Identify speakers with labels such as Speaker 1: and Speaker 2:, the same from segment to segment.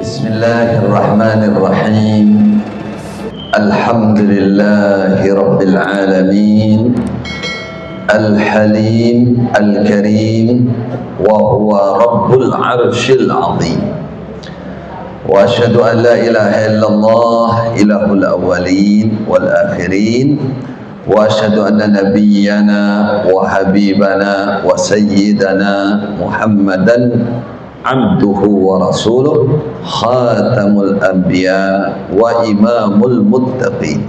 Speaker 1: Bismillahirrahmanirrahim. Alhamdulillahi Rabbil Alamin, Al-Halim Al-Karim, wa huwa Rabbul Arshil Azim. Wa asyhadu an la ilaha illallah, ilahul awwalin wal akhirin. Wa asyhadu anna nabiyyana wa habibana wa sayyidana Muhammadan abduhu wa rasuluh, khatamul anbiya wa imamul muttaqin.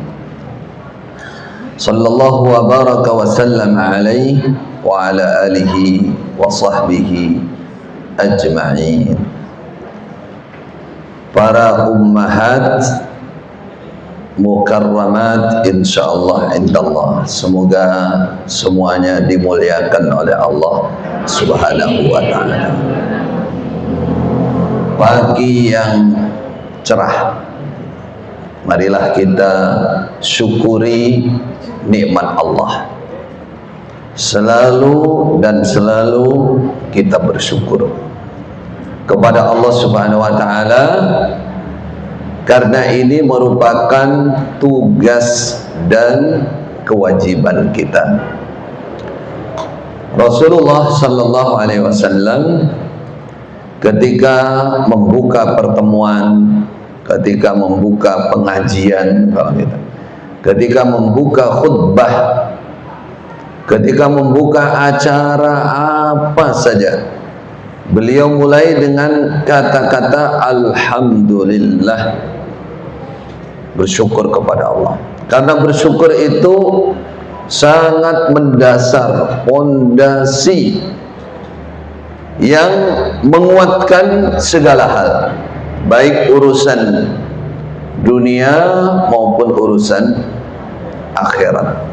Speaker 1: Sallallahu wa baraka wa sallam alaihi wa ala alihi wa sahbihi ajma'in. Para ummahat mukarramat insyaallah indallah, semoga semuanya dimuliakan oleh Allah Subhanahu wa ta'ala. Pagi yang cerah, marilah kita syukuri nikmat Allah. Selalu dan selalu kita bersyukur kepada Allah Subhanahu wa ta'ala, karena ini merupakan tugas dan kewajiban kita. Rasulullah sallallahu alaihi wasallam ketika membuka pertemuan, ketika membuka pengajian, ketika membuka khutbah, ketika membuka acara apa saja, beliau mulai dengan kata-kata alhamdulillah, bersyukur kepada Allah. Karena bersyukur itu sangat mendasar, fondasi yang menguatkan segala hal, baik urusan dunia maupun urusan akhirat.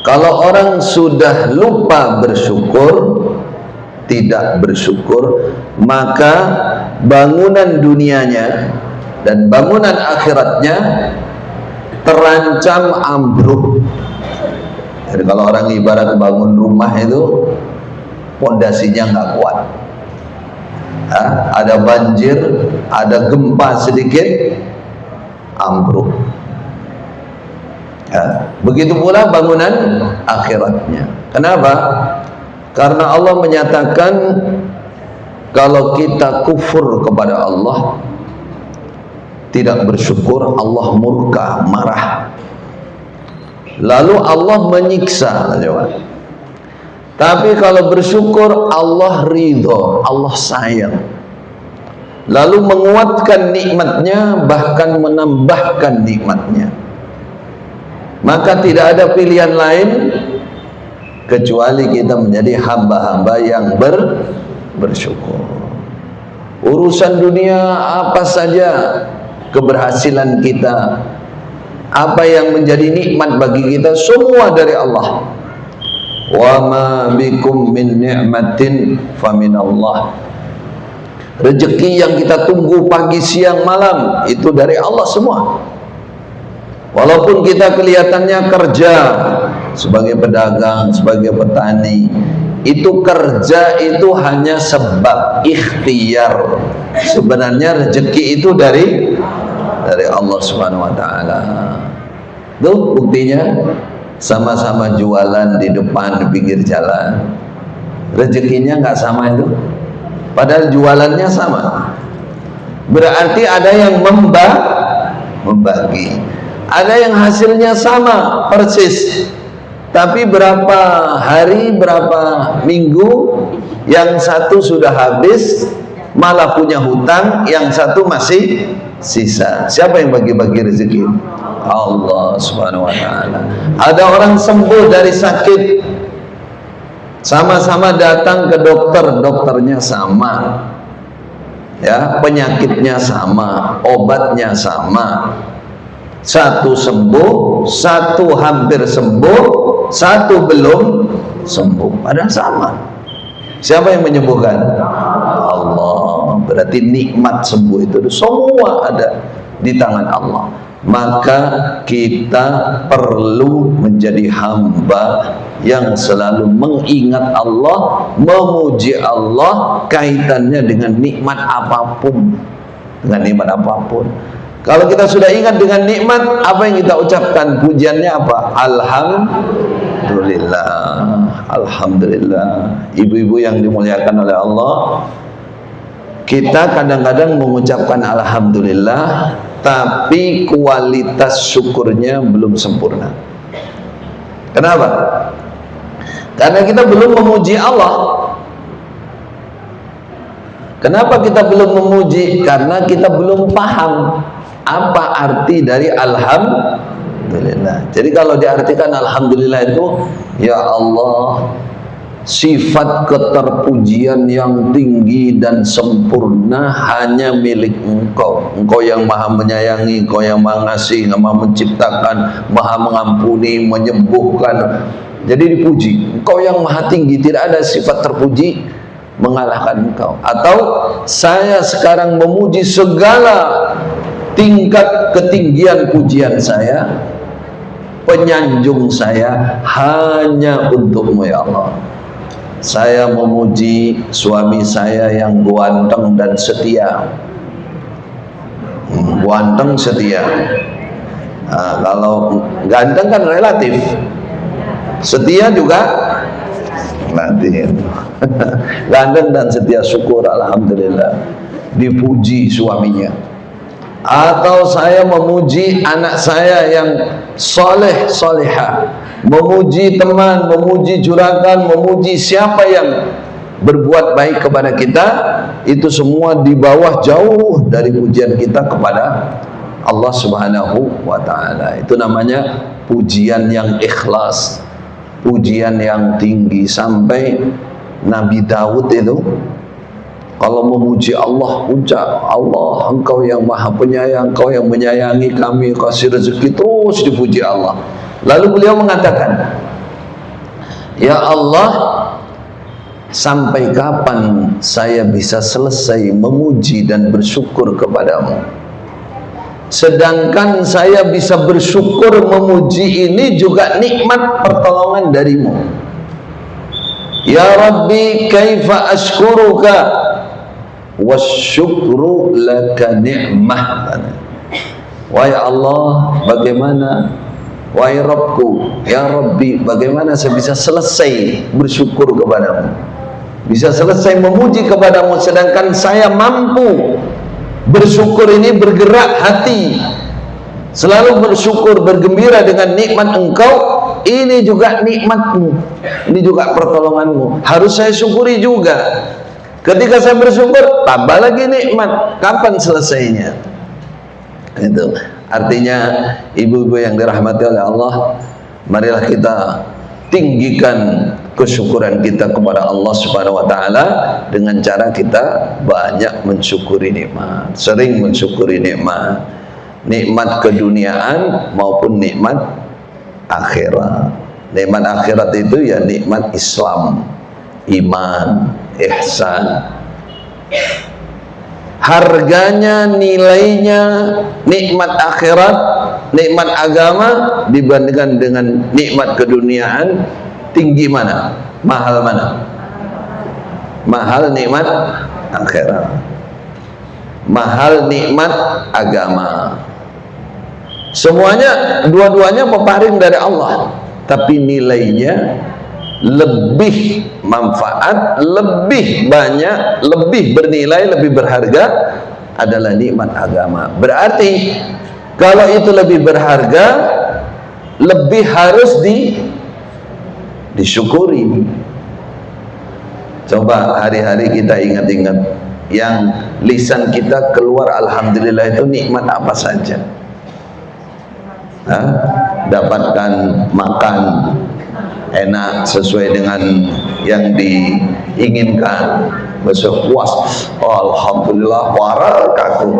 Speaker 1: Kalau orang sudah lupa bersyukur, tidak bersyukur, maka bangunan dunianya dan bangunan akhiratnya terancam ambruk. Jadi kalau orang ibarat bangun rumah itu pondasinya nggak kuat, ada banjir, ada gempa sedikit, ambruk. Begitu pula bangunan akhiratnya. Kenapa? Karena Allah menyatakan kalau kita kufur kepada Allah, tidak bersyukur, Allah murka, marah, lalu Allah menyiksa. Tapi kalau bersyukur, Allah ridho, Allah sayang, lalu menguatkan nikmatnya, bahkan menambahkan nikmatnya. Maka tidak ada pilihan lain kecuali kita menjadi hamba-hamba yang bersyukur. Urusan dunia apa saja, keberhasilan kita, apa yang menjadi nikmat bagi kita, semua dari Allah. Wa ma bikum min ni'matin fa minallah. Rezeki yang kita tunggu pagi, siang, malam, itu dari Allah semua. Walaupun kita kelihatannya kerja sebagai pedagang, sebagai petani, itu kerja itu hanya sebab ikhtiar. Sebenarnya rezeki itu dari Allah Subhanahu wa ta'ala. Tuh buktinya, sama-sama jualan di depan, di pinggir jalan, rezekinya nggak sama itu, padahal jualannya sama. Berarti ada yang membagi, ada yang hasilnya sama persis, tapi berapa hari, berapa minggu, yang satu sudah habis malah punya hutang, yang satu masih sisa. Siapa yang bagi-bagi rezeki? Allah Subhanahu wa ta'ala. Ada orang sembuh dari sakit, sama-sama datang ke dokter, dokternya sama, ya, penyakitnya sama, obatnya sama. Satu sembuh, satu hampir sembuh, satu belum sembuh, padahal sama. Siapa yang menyembuhkan? Allah. Berarti nikmat sembuh itu semua ada di tangan Allah. Maka kita perlu menjadi hamba yang selalu mengingat Allah, memuji Allah, kaitannya dengan nikmat apapun. Dengan nikmat apapun. Kalau kita sudah ingat dengan nikmat, apa yang kita ucapkan? Pujiannya apa? Alhamdulillah. Alhamdulillah. Ibu-ibu yang dimuliakan oleh Allah, kita kadang-kadang mengucapkan alhamdulillah, tapi kualitas syukurnya belum sempurna. Kenapa? Karena kita belum memuji Allah. Kenapa kita belum memuji? Karena kita belum paham apa arti dari alhamdulillah. Jadi kalau diartikan alhamdulillah itu, ya Allah, sifat keterpujian yang tinggi dan sempurna hanya milik Engkau. Engkau yang maha menyayangi, Engkau yang maha ngasih, maha menciptakan, maha mengampuni, menyembuhkan. Jadi dipuji. Engkau yang maha tinggi, tidak ada sifat terpuji mengalahkan Engkau. Atau saya sekarang memuji segala tingkat ketinggian pujian saya, penyanjung saya hanya untuk-Mu ya Allah. Saya memuji suami saya yang ganteng dan setia. Ganteng setia. Nah, kalau ganteng kan relatif, setia juga relatif. Ganteng dan setia, syukur alhamdulillah, dipuji suaminya. Atau saya memuji anak saya yang soleh solehah, memuji teman, memuji juragan, memuji siapa yang berbuat baik kepada kita, itu semua di bawah jauh dari pujian kita kepada Allah Subhanahu wa ta'ala. Itu namanya pujian yang ikhlas, pujian yang tinggi. Sampai Nabi Daud itu kalau memuji Allah, ucap, Allah, Engkau yang maha penyayang, Engkau yang menyayangi kami, kasih rezeki, terus dipuji Allah. Lalu beliau mengatakan, ya Allah, sampai kapan saya bisa selesai memuji dan bersyukur kepadamu? Sedangkan saya bisa bersyukur memuji ini juga nikmat pertolongan darimu. Ya Rabbi, kaifa ashkuruka wasyukru laka ni'mah. Wahai Allah, bagaimana? Wahai Rabbku, ya Rabbi, bagaimana saya bisa selesai bersyukur kepadamu, bisa selesai memuji kepadamu, sedangkan saya mampu bersyukur ini bergerak hati, selalu bersyukur, bergembira dengan nikmat Engkau. Ini juga nikmatmu, ini juga pertolonganmu, harus saya syukuri juga. Ketika saya bersyukur, tambah lagi nikmat. Kapan selesainya? Itu artinya, ibu-ibu yang dirahmati oleh Allah, marilah kita tinggikan kesyukuran kita kepada Allah Subhanahu wa ta'ala dengan cara kita banyak mensyukuri nikmat, sering mensyukuri nikmat, nikmat keduniaan maupun nikmat akhirat. Nikmat akhirat itu ya nikmat Islam, iman, ihsan. Harganya, nilainya nikmat akhirat, nikmat agama dibandingkan dengan nikmat keduniaan, tinggi mana? Mahal mana? Mahal nikmat akhirat, mahal nikmat agama. Semuanya, dua-duanya peparing dari Allah, tapi nilainya lebih manfaat, lebih banyak, lebih bernilai, lebih berharga adalah nikmat agama. Berarti kalau itu lebih berharga, lebih harus disyukuri. Coba hari-hari kita ingat-ingat, yang lisan kita keluar alhamdulillah itu nikmat apa saja. Dapatkan makan enak sesuai dengan yang diinginkan, besok puas, alhamdulillah, wabarakatuh.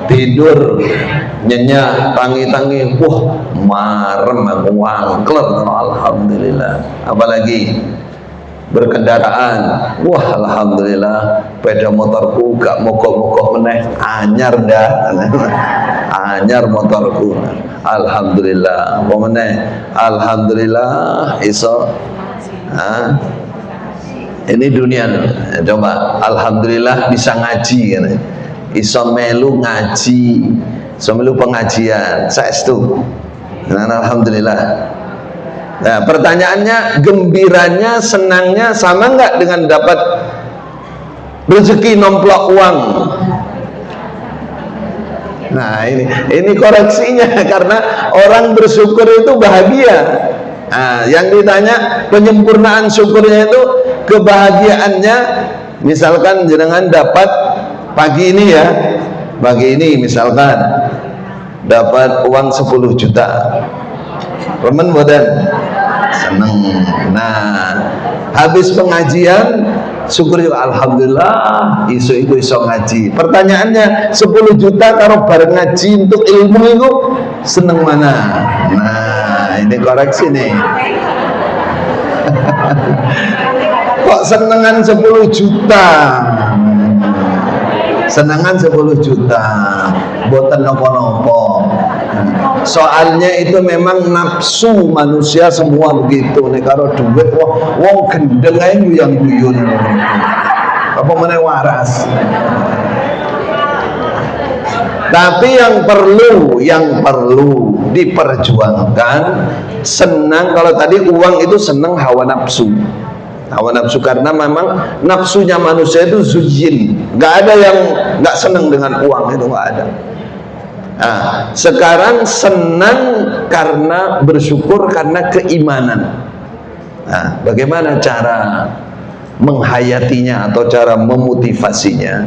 Speaker 1: Tidur nyenyak, tangi-tangi, marem aku, wangkler, alhamdulillah. Apalagi berkendaraan. Wah, alhamdulillah peda motorku gak mogok-mogok meneh, anyar dah. Anyar motorku, alhamdulillah. Apa meneh? Alhamdulillah iso. Ini dunia. Coba, alhamdulillah bisa ngaji kan. Iso melu ngaji, iso melu pengajian. Saestu. Nah, alhamdulillah. Nah, pertanyaannya, gembiranya, senangnya sama nggak dengan dapat rezeki nomplok uang? Nah, ini koreksinya karena orang bersyukur itu bahagia. Nah, yang ditanya penyempurnaan syukurnya itu kebahagiaannya, misalkan jenengan dapat pagi ini ya, pagi ini misalkan dapat uang 10 juta. Remen bodan seneng. Nah, habis pengajian syukur juga, alhamdulillah isu ngaji. Pertanyaannya, 10 juta karo bareng ngaji untuk ilmu itu seneng mana? Nah, ini koreksi nih. Kok senengan 10 juta? Senengan 10 juta boten nopo-nopo. Soalnya itu memang nafsu manusia semua begitu. Nek karo duit wong gendeng ae guyang-guyun. Apa meneh waras. Tapi yang perlu diperjuangkan, senang. Kalau tadi uang itu senang hawa nafsu. Hawa nafsu karena memang nafsunya manusia itu zujin. Gak ada yang gak senang dengan uang, itu gak ada. Nah, sekarang senang karena bersyukur karena keimanan. Nah, bagaimana cara menghayatinya atau cara memotivasinya?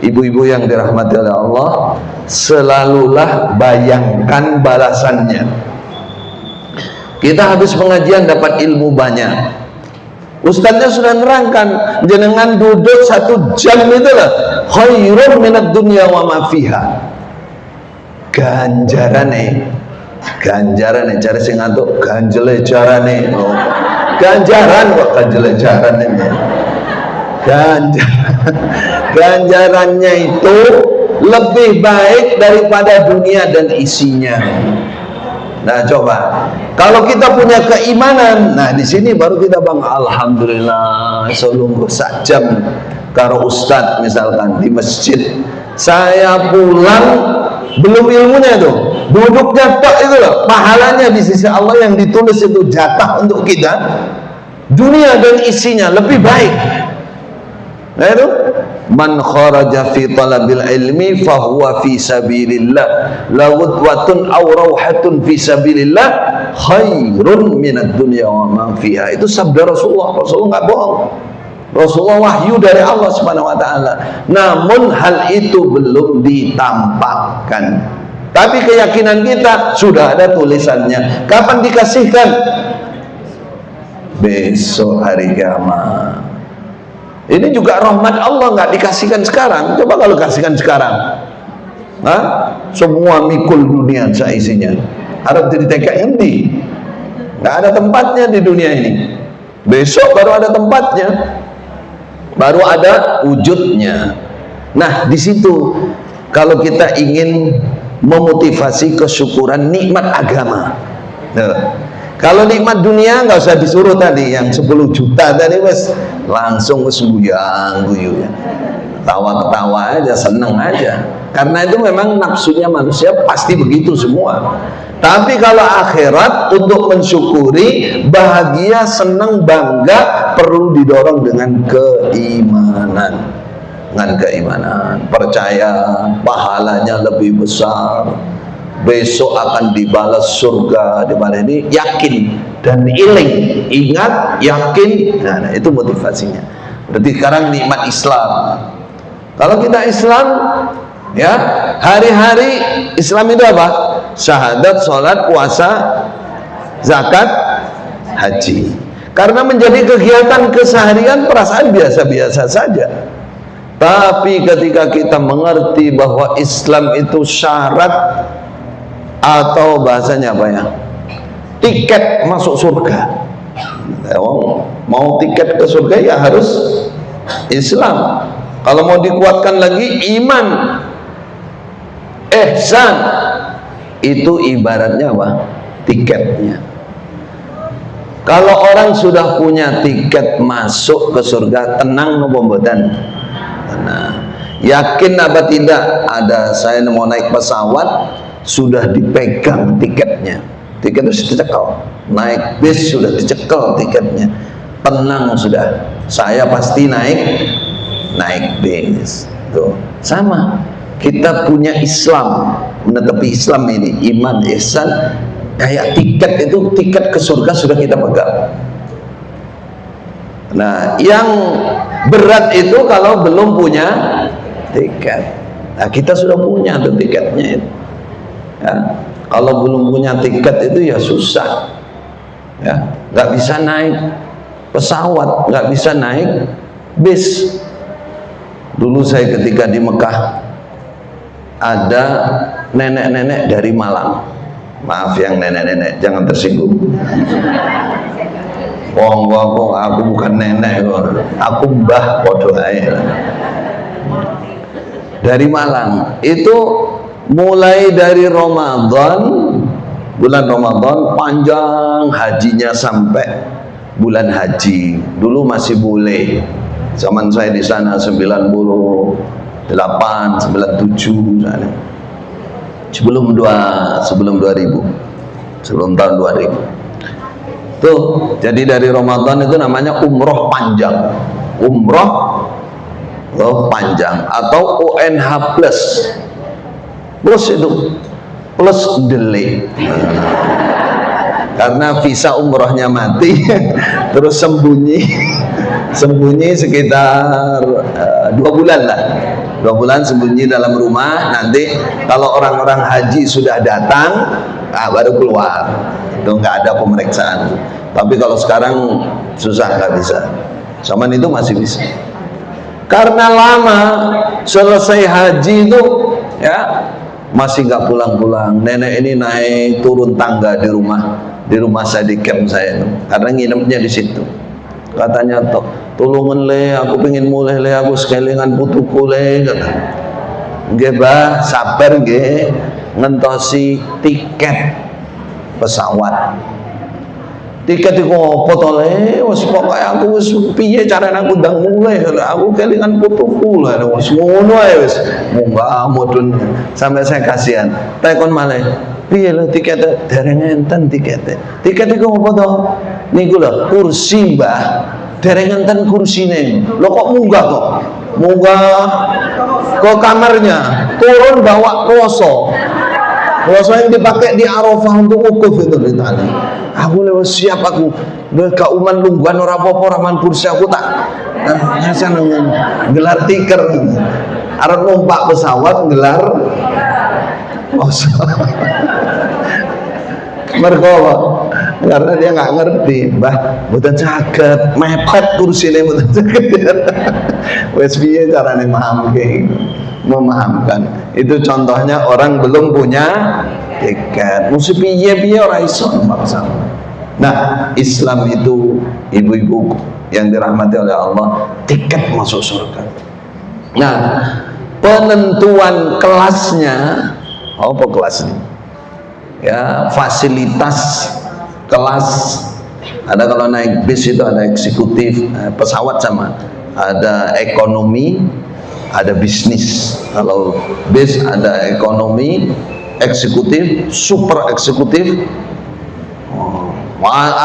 Speaker 1: Ibu-ibu yang dirahmati oleh Allah, selalulah bayangkan balasannya. Kita habis pengajian dapat ilmu banyak. Ustaznya sudah nerangkan, jenengan duduk 1 jam itu lah khairun minad dunya wa ma fiha. Ganjarane cari sing ngantuk ganjele jarane. Ganjaran kok ganjele jarane. Ganjarannya itu lebih baik daripada dunia dan isinya. Nah, coba kalau kita punya keimanan, nah di sini baru kita bangga, alhamdulillah selungguh sajam karo ustadz misalkan di masjid. Saya pulang belum ilmunya itu, duduknya tok itu loh, pahalanya di sisi Allah yang ditulis itu jatah untuk kita, dunia dan isinya lebih baik. Nah itu, man kharaja fi talabil ilmi fahuwa fi sabilillah, lawudwatun aw rawhatun fi sabilillah khairun minad dunya wa ma fiha. Itu sabda Rasulullah. Rasulullah nggak bohong. Rasulullah wahyu dari Allah Subhanahu wa taala. Namun hal itu belum ditampakkan. Tapi keyakinan kita sudah ada tulisannya. Kapan dikasihkan? Besok hari kiamat. Ini juga rahmat Allah, nggak dikasihkan sekarang. Coba kalau kasihkan sekarang, semua mikul dunia seisinya. Harap jadi TKN di, nggak ada tempatnya di dunia ini. Besok baru ada tempatnya, baru ada wujudnya. Nah, di situ kalau kita ingin memotivasi kesyukuran nikmat agama. Kalau nikmat dunia nggak usah disuruh tadi, yang 10 juta tadi wes langsung wes guyu ya. Tawa-ketawa aja, seneng aja. Karena itu memang nafsunya manusia pasti begitu semua. Tapi kalau akhirat untuk mensyukuri, bahagia, senang, bangga perlu didorong dengan keimanan. Dengan keimanan, percaya pahalanya lebih besar. Besok akan dibalas surga di mana ini, yakin dan iling, ingat, yakin. Nah, itu motivasinya. Berarti sekarang nikmat Islam. Kalau kita Islam, ya hari-hari Islam itu apa? Syahadat, sholat, puasa, zakat, haji. Karena menjadi kegiatan keseharian, perasaan biasa-biasa saja. Tapi ketika kita mengerti bahwa Islam itu syarat atau bahasanya apa ya, tiket masuk surga. Mau tiket ke surga ya harus Islam. Kalau mau dikuatkan lagi iman, ihsan, itu ibaratnya apa? Tiketnya. Kalau orang sudah punya tiket masuk ke surga, tenang nopo mboten? Tenang. Yakin apa tidak? Ada saya mau naik pesawat, sudah dipegang tiketnya. Tiket itu dicekel. Naik bis sudah dicekel tiketnya. Tenang sudah. Saya pasti naik bis. Tuh, sama. Kita punya Islam, menetapi Islam ini, iman, ihsan, kayak tiket itu, tiket ke surga sudah kita pegang. Nah, yang berat itu kalau belum punya tiket. Nah, kita sudah punya tuh tiketnya itu. Ya, kalau belum punya tiket itu ya susah. Ya, nggak bisa naik pesawat, nggak bisa naik bis. Dulu saya ketika di Mekah, ada nenek-nenek dari Malang. Maaf yang nenek-nenek, jangan tersinggung. Aku bukan nenek, aku mbah podo ae. Dari Malang. Itu mulai dari Ramadan, bulan Ramadan panjang hajinya sampai bulan haji. Dulu masih boleh. Zaman saya di sana 98, 97 sana. Sebelum 2000, sebelum tahun 2000. Tuh, jadi dari Ramadan itu namanya umroh panjang. Umroh panjang atau UNH plus. Plus itu plus delay. Karena visa umrohnya mati, terus sembunyi sekitar 2 bulan lah. 2 bulan sembunyi dalam rumah. Nanti kalau orang-orang haji sudah datang, baru keluar. Itu nggak ada pemeriksaan. Tapi kalau sekarang susah, nggak bisa. Zaman itu masih bisa. Karena lama selesai haji itu ya masih nggak pulang-pulang. Nenek ini naik turun tangga di rumah saya, di camp saya itu, karena nginepnya di situ. Katanya, tolongan le, aku pengen mulai le, aku sekelingan putuku le, kata. Nggih bah, sabar nggih, ngentosi tiket pesawat. Tiket iku apa to le? Wis pokoke aku wis piye carane aku ndang mulai, aku kelingan putuku lho, wis ngono ae wis. Munggah mudhun sampai saya kasihan. Tekon malih, piye lho tiket dereng enten tikete. Tiket iku apa to? Niku lho, kursi, Mbah. Dereng enten kursine. Lho kok munggah kok? Munggah ke kamarnya, turun bawa kloso. Kloso yang dipakai di Arafah untuk wukuf itu di tali. Aku lewat siap aku kauman lungguan ora apa-apa raman kursi aku tak ngasih gelar tiker arep numpak pesawat gelar mergo karena dia nggak ngerti, Mbah mboten saged mepet kursine mboten saged. Wes piye carane memahamkan itu. Contohnya orang belum punya tiket, mesti piye-piye ora iso maksa. Nah, Islam itu ibu-ibu yang dirahmati oleh Allah, tiket masuk surga. Nah, penentuan kelasnya, apa kelasnya? Ya, fasilitas kelas. Ada kalau naik bis itu ada eksekutif, pesawat sama. Ada ekonomi, ada bisnis. Kalau bis ada ekonomi, eksekutif, super eksekutif,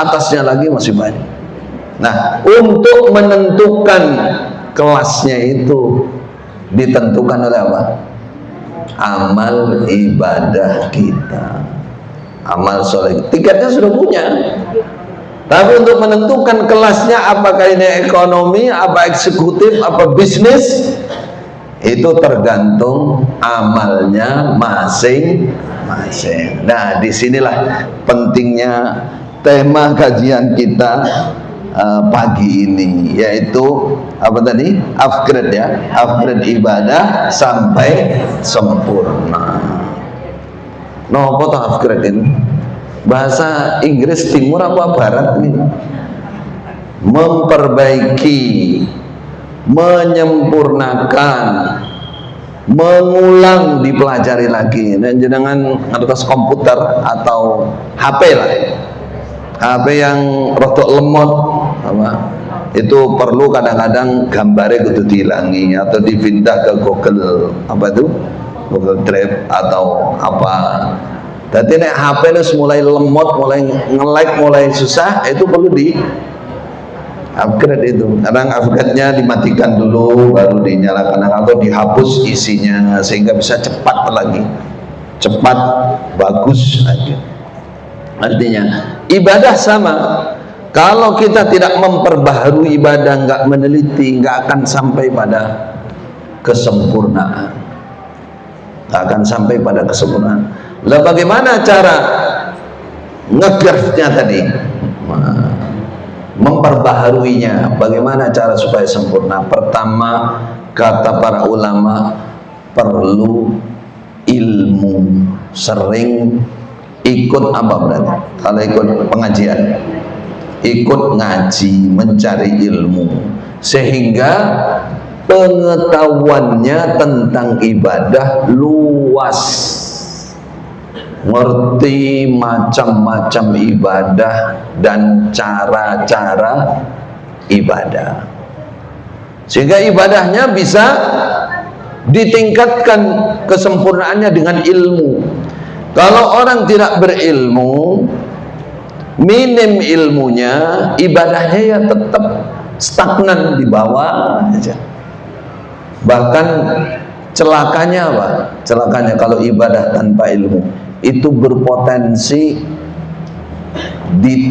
Speaker 1: atasnya lagi masih banyak. Nah, untuk menentukan kelasnya itu ditentukan oleh apa? Amal ibadah kita, amal soleh. Tiketnya sudah punya, tapi untuk menentukan kelasnya, apakah ini ekonomi, apa eksekutif, apa bisnis, itu tergantung amalnya masing-masing. Nah, disinilah pentingnya tema kajian kita pagi ini, yaitu apa tadi? Upgrade ya, upgrade ibadah sampai sempurna. No, apa tuh upgrade ini? Bahasa Inggris timur apa barat nih? memperbaiki, menyempurnakan, mengulang, dipelajari lagi. Dan jenengan atas komputer atau HP lah, HP yang rotok lemot apa, itu perlu kadang-kadang gambarnya kudu dihilangi atau dipindah ke Google apa itu, Google Drive atau apa. Jadi nek HP itu mulai lemot, mulai nge-lag, mulai susah, itu perlu di upgrade itu. Kadang upgrade-nya dimatikan dulu baru dinyalakan atau dihapus isinya sehingga bisa cepat lagi, cepat, bagus aja. Artinya ibadah sama. Kalau kita tidak memperbaharui ibadah, nggak meneliti, nggak akan sampai pada kesempurnaan. Nggak akan sampai pada kesempurnaan. Lah bagaimana cara ngegasnya tadi? Memperbaharuinya, bagaimana cara supaya sempurna? Pertama, kata para ulama, perlu ilmu. Sering ikut apa berarti? Kalau ikut pengajian, ikut ngaji, mencari ilmu, sehingga pengetahuannya tentang ibadah luas, ngerti macam-macam ibadah dan cara-cara ibadah, sehingga ibadahnya bisa ditingkatkan kesempurnaannya dengan ilmu. Kalau orang tidak berilmu, minim ilmunya, ibadahnya ya tetap stagnan di bawah aja. Bahkan celakanya apa? Celakanya kalau ibadah tanpa ilmu itu berpotensi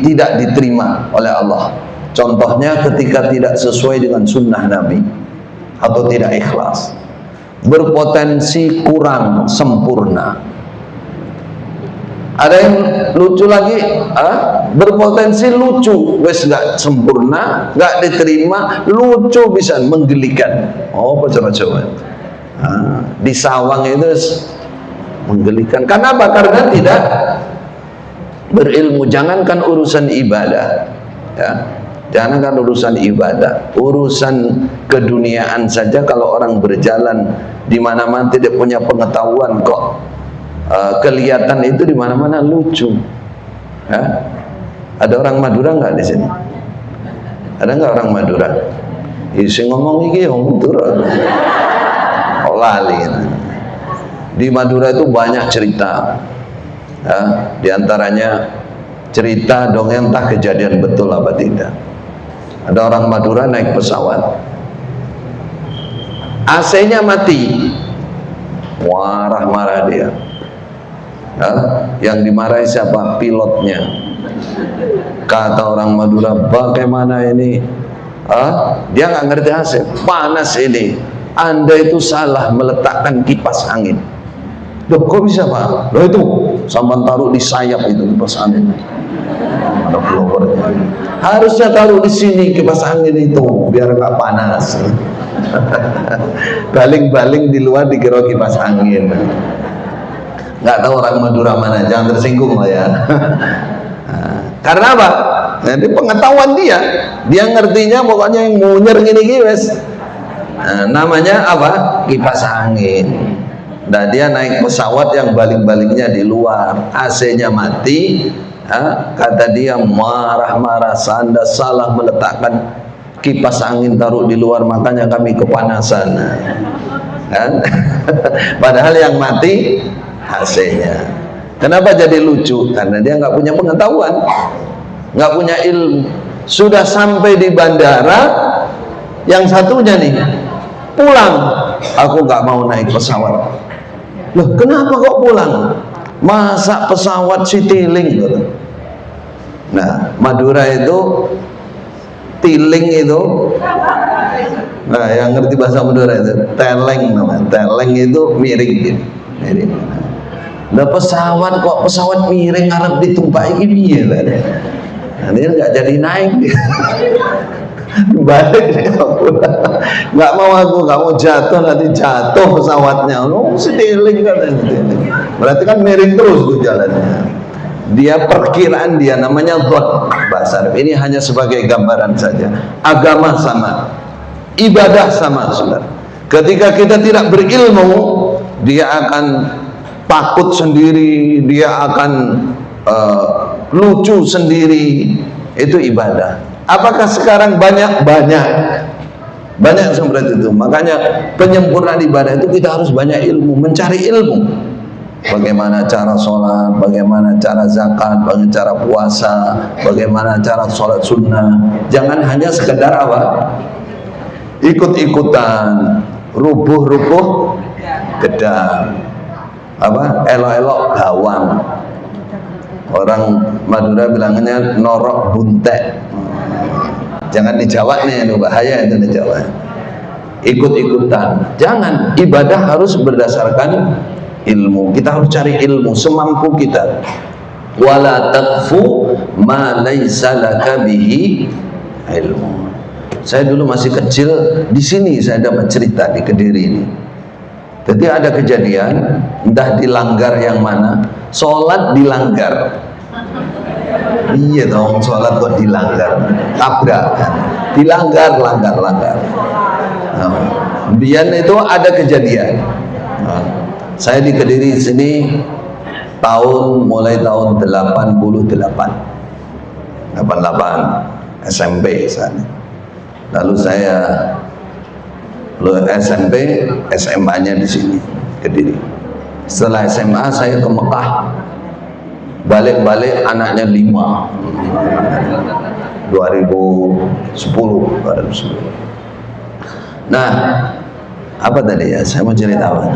Speaker 1: tidak diterima oleh Allah. Contohnya ketika tidak sesuai dengan sunnah Nabi atau tidak ikhlas, berpotensi kurang sempurna. Ada yang lucu lagi, berpotensi lucu, wes nggak sempurna, nggak diterima, lucu bisa menggelikan. Oh, coba-coba. Di sawang itu menggelikan. Kenapa? Karena tidak berilmu. Jangankan urusan ibadah, ya. Jangankan urusan ibadah, urusan keduniaan saja. Kalau orang berjalan di mana-mana tidak punya pengetahuan kok. Kelihatan itu di mana-mana lucu. Ya? Ada orang Madura nggak di sini? Ada nggak orang Madura? Isi ngomong iki turun. Oh lali. Di Madura itu banyak cerita. Ya? Di antaranya cerita dongeng, entah kejadian betul apa tidak. Ada orang Madura naik pesawat, AC-nya mati, marah-marah dia. Yang dimarahi siapa? Pilotnya. Kata orang Madura, bagaimana ini? Dia nggak ngerti AC, panas ini. Anda itu salah meletakkan kipas angin. Loh, kok bisa Pak? Loh itu sampan taruh di sayap itu kipas angin. Ada blowernya. Harusnya taruh di sini kipas angin itu biar nggak panas. Baling-baling di luar dikira kipas angin. Nggak tahu orang Madura mana, jangan tersinggung lah ya. Karena apa? Nanti pengetahuan dia ngertinya pokoknya yang munyer gini wes. Namanya apa? Kipas angin. Nah dia naik pesawat yang baling-balingnya di luar, AC-nya mati. Kata dia marah-marah, Anda salah meletakkan kipas angin taruh di luar, makanya kami kepanasan. Padahal yang mati AC-nya. Kenapa jadi lucu? Karena dia nggak punya pengetahuan, nggak punya ilmu. Sudah sampai di bandara, yang satunya nih pulang. Aku nggak mau naik pesawat. Loh, kenapa kok pulang? Masa pesawat Citylink? Nah, Madura itu tiling itu. Nah, yang ngerti bahasa Madura itu teleng namanya. Teleng itu miring gitu. Miring. Nah pesawat kok pesawat miring ngarep ditumpaki piye lah. Nah, dia nggak jadi naik. Balik dia pulang. Nggak mau aku, nggak mau jatuh, nanti jatuh pesawatnya. Oh, Citylink kan. Berarti kan miring terus tuh jalannya. dia perkiraan dia, namanya dhon bahasa Arab. Ini hanya sebagai gambaran saja. Agama sama, ibadah sama, saudara. Ketika kita tidak berilmu, dia akan takut sendiri, dia akan lucu sendiri. Itu ibadah. Apakah sekarang banyak seperti itu? Makanya penyempurnaan ibadah itu kita harus banyak ilmu, mencari ilmu. Bagaimana cara sholat, bagaimana cara zakat, bagaimana cara puasa, bagaimana cara sholat sunnah. Jangan hanya sekedar apa? Ikut-ikutan, rubuh-rubuh gedang, apa? Elok-elok gawang. Orang Madura bilangnya norok buntek. Jangan dijawab nih, itu bahaya itu dijawab. Ikut-ikutan, jangan. Ibadah harus berdasarkan ilmu. Kita harus cari ilmu semampu kita. Wala taqfu ma laisa laka bihi ilmu. Saya dulu masih kecil, di sini saya dapat cerita di Kediri ini. Jadi ada kejadian, entah dilanggar yang mana, sholat dilanggar. Iya dong, sholat kok dilanggar, tabrakan, dilanggar. Nah, biar itu ada kejadian. Nah, saya di Kediri sini mulai tahun 88 SMP sana. Lalu saya SMP, SMA-nya di sini Kediri. Setelah SMA saya ke Mekah. Balik anaknya 5. 2010. Nah, apa tadi ya? Saya mau cerita apa?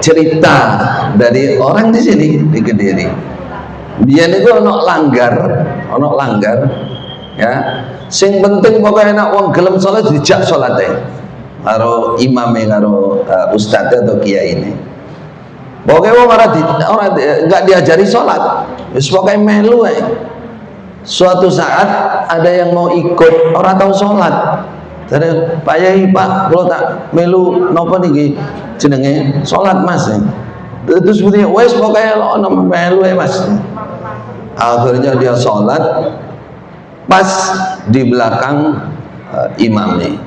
Speaker 1: Cerita dari orang di sini di Kediri. Biar itu ono langgar, ya. Sing penting pokoknya enak wong gelem salat dijak salate. Karo imame karo ustadz atau kiai ini. Pokoknya orang nggak diajari sholat, wis pokoknya melu aja. Suatu saat ada yang mau ikut, orang tahu sholat. Jadi Pak Yai, Pak, kalau tak melu nopo niki jenenge sholat Mas. Terus seperti wes pokoknya lo nama melu ya Mas. Akhirnya dia sholat pas di belakang imamnya.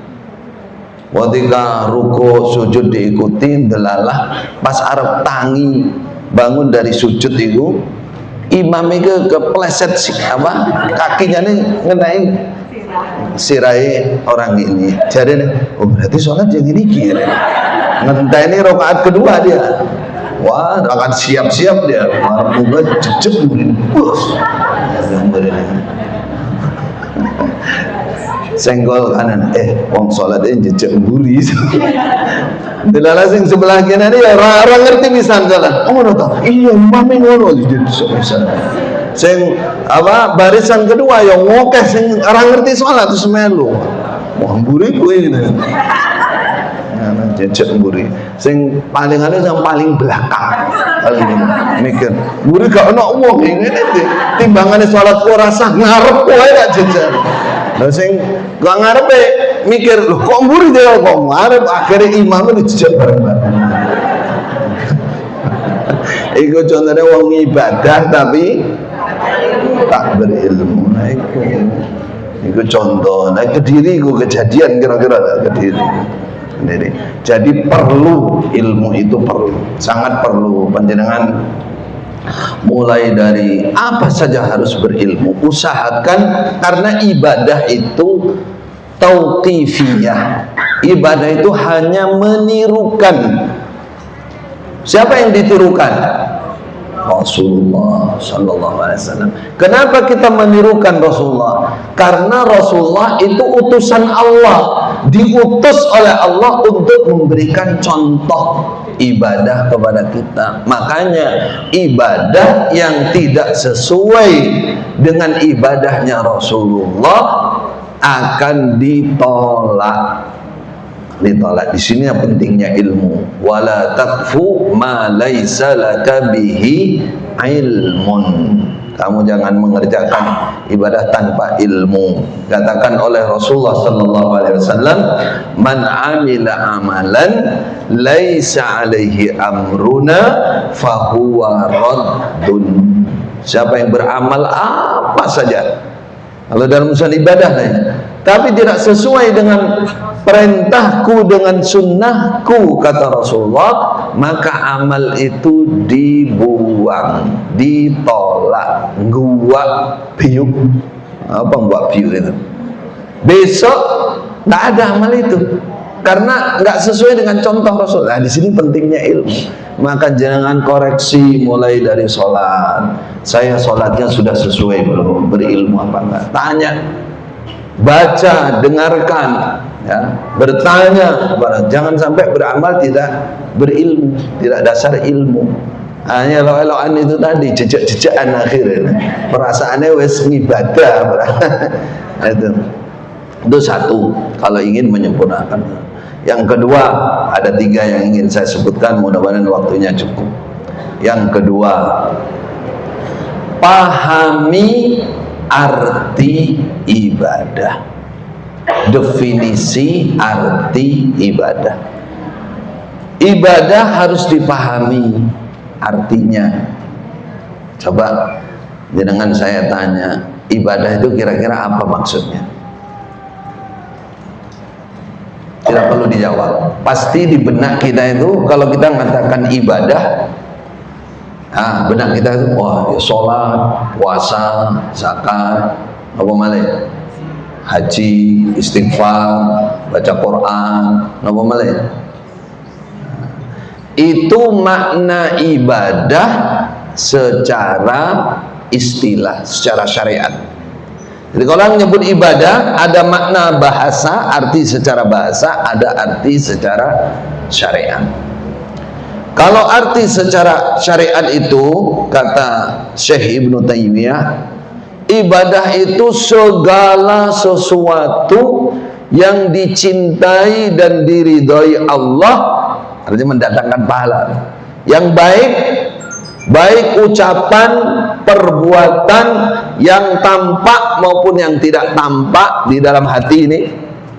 Speaker 1: Ketika ruku sujud diikuti delalah, pas arep tangi bangun dari sujud itu imam itu kepleset kakinya nih ngenai sirai orang ini. Jadi berarti sholat yang ini kira ngentah ini rakaat kedua dia. Wah, rakaat siap-siap dia. Marbuga jejek bus. Senggol kanan, wong sholat jejak mburi. Delala sing sebelah kene ya orang ngerti pisan sholat. Ngono to. Iya, imame ngono pisan. Sing barisan kedua ya ngokeh sing ora ngerti sholat terus melu. Wah, mburi kuwi ngene. Nah, jejak mburi. Sing paling anu yang paling belakang. Paling mikir, mburi gak ono wong ngene iki. Timbangane sholat ora sah ngarep wae gak jejak. Lah sing gak ngarepe mikir, lho kok mburi dia kok ngarep, akhirnya imamnya dijejak bareng-bareng. Iku contohnya wong ibadah tapi tak berilmu. Nah iku contoh. Nah Kediri iku kejadian kira-kira Kediri. Jadi perlu ilmu itu sangat perlu. Panjenengan mulai dari apa saja harus berilmu, usahakan, karena ibadah itu tauqifiyah. Ibadah itu hanya menirukan. Siapa yang ditirukan? Rasulullah Sallallahu Alaihi Wasallam. Kenapa kita menirukan Rasulullah? Karena Rasulullah itu utusan Allah, diutus oleh Allah untuk memberikan contoh ibadah kepada kita. Makanya ibadah yang tidak sesuai dengan ibadahnya Rasulullah akan ditolak. Ditolak. Di sini yang pentingnya ilmu. Wala taqfu ma laisa laka bihi ilmun. Kamu jangan mengerjakan ibadah tanpa ilmu. Katakan oleh Rasulullah sallallahu alaihi wasallam, "Man 'amila amalan laisa 'alaihi amruna fahuwa raddun." Siapa yang beramal apa saja, kalau dalam urusan ibadah tapi tidak sesuai dengan perintahku, dengan sunnahku, kata Rasulullah, maka amal itu dibuang, ditolak. Gua piuk, apa gua piuk itu? Besok nggak ada amal itu, karena nggak sesuai dengan contoh Rasul. Nah, di sini pentingnya ilmu. Maka jangan koreksi mulai dari sholat. Saya sholatnya sudah sesuai belum? Berilmu apa enggak? Tanya, baca, dengarkan, ya, bertanya. Jangan sampai beramal tidak berilmu, tidak dasar ilmu. Hanya elok-elokan itu tadi, jejak-jejakan akhirnya. Perasaannya wes ngibadah. Itu satu, kalau ingin menyempurnakan. Yang kedua, ada 3 yang ingin saya sebutkan, mudah-mudahan waktunya cukup. Yang kedua, pahami arti ibadah. Definisi arti ibadah. Ibadah harus dipahami artinya. Coba dengan saya tanya, ibadah itu kira-kira apa maksudnya? Tidak perlu dijawab. Pasti di benak kita itu, kalau kita mengatakan ibadah, benak kita itu, wah, ya sholat, puasa, zakat, apa malih? Haji, istighfar, baca Quran, apa malih? Itu makna ibadah secara istilah, secara syariat. Jadi kalau orang menyebut ibadah, ada makna bahasa, arti secara bahasa, ada arti secara syariat. Kalau arti secara syariat itu, kata Syekh Ibnu Taimiyah, ibadah itu segala sesuatu yang dicintai dan diridhoi Allah, artinya mendatangkan pahala. Yang baik ucapan, perbuatan yang tampak maupun yang tidak tampak di dalam hati ini.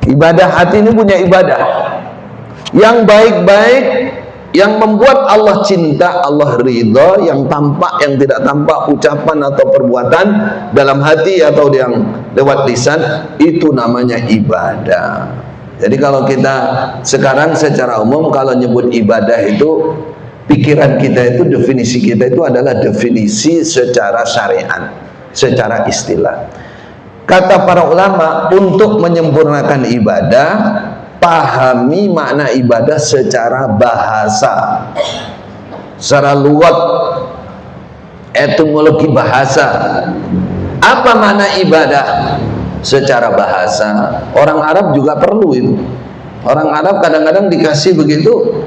Speaker 1: Ibadah hati ini punya ibadah yang baik-baik, yang membuat Allah cinta, Allah ridha, yang tampak, yang tidak tampak, ucapan atau perbuatan dalam hati atau yang lewat lisan, itu namanya ibadah. Jadi kalau kita sekarang secara umum kalau nyebut ibadah itu, pikiran kita itu, definisi kita itu adalah definisi secara syariat, secara istilah. Kata para ulama, untuk menyempurnakan ibadah, pahami makna ibadah secara bahasa, secara lugat, etimologi bahasa. Apa makna ibadah secara bahasa? Orang Arab juga perlu itu. Orang Arab kadang-kadang dikasih begitu,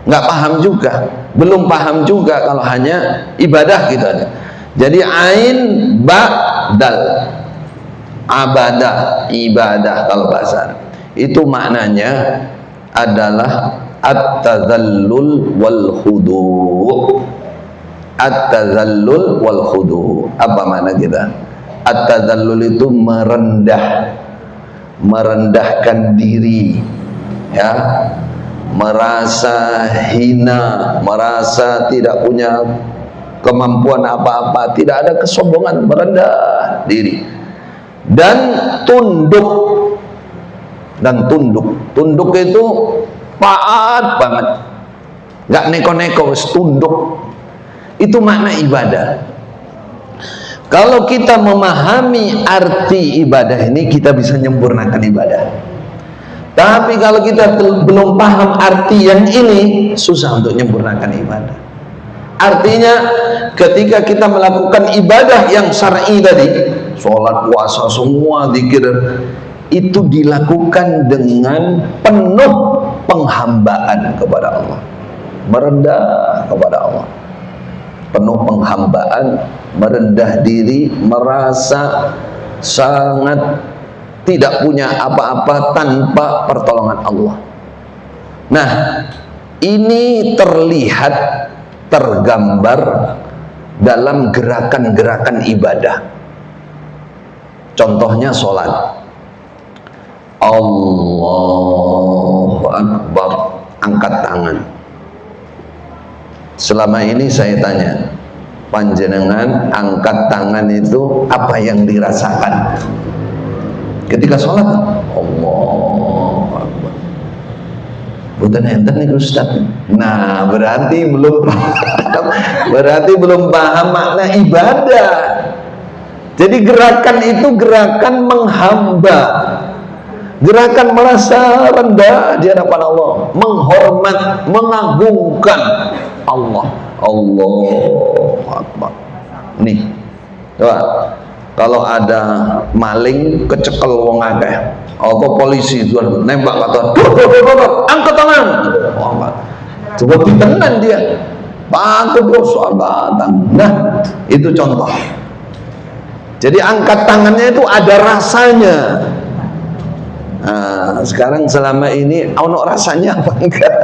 Speaker 1: nggak paham juga, belum paham juga kalau hanya ibadah gitu aja. Jadi ain ba dal, abadah, ibadah kalau bahasa itu maknanya adalah at-tazallul wal khudu'. At-tazallul wal khudu'. Apa makna kita? At-tazallul itu merendah, merendahkan diri, ya, merasa hina, merasa tidak punya kemampuan apa-apa, tidak ada kesombongan, merendah diri dan tunduk. Dan tunduk itu taat banget, nggak neko-neko, tunduk. Itu makna ibadah. Kalau kita memahami arti ibadah ini, kita bisa menyempurnakan ibadah. Tapi kalau kita belum paham arti yang ini, susah untuk menyempurnakan ibadah. Artinya ketika kita melakukan ibadah yang syar'i tadi, sholat, puasa, semua zikir, itu dilakukan dengan penuh penghambaan kepada Allah, merendah kepada Allah, penuh penghambaan, merendah diri, merasa sangat tidak punya apa-apa tanpa pertolongan Allah. Nah, ini terlihat, tergambar dalam gerakan-gerakan ibadah. Contohnya sholat. Allahu Akbar, angkat tangan. Selama ini saya tanya, panjenengan angkat tangan itu apa yang dirasakan ketika sholat? Allahu Akbar. Bukan enten nih Ustaz. Nah, berarti belum paham, berarti belum paham makna ibadah. Jadi gerakan itu gerakan menghamba, gerakan merasa rendah di hadapan Allah, menghormat, mengagungkan Allah. Allahu Akbar. Nih, coba kalau ada maling kecekel wong akeh, atau polisi tuan nembak kata, angkat tangan. Coba ditenan dia, patut dosa angkatan. Nah, itu contoh. Jadi angkat tangannya itu ada rasanya. Nah, sekarang selama ini ono rasanya apa enggak?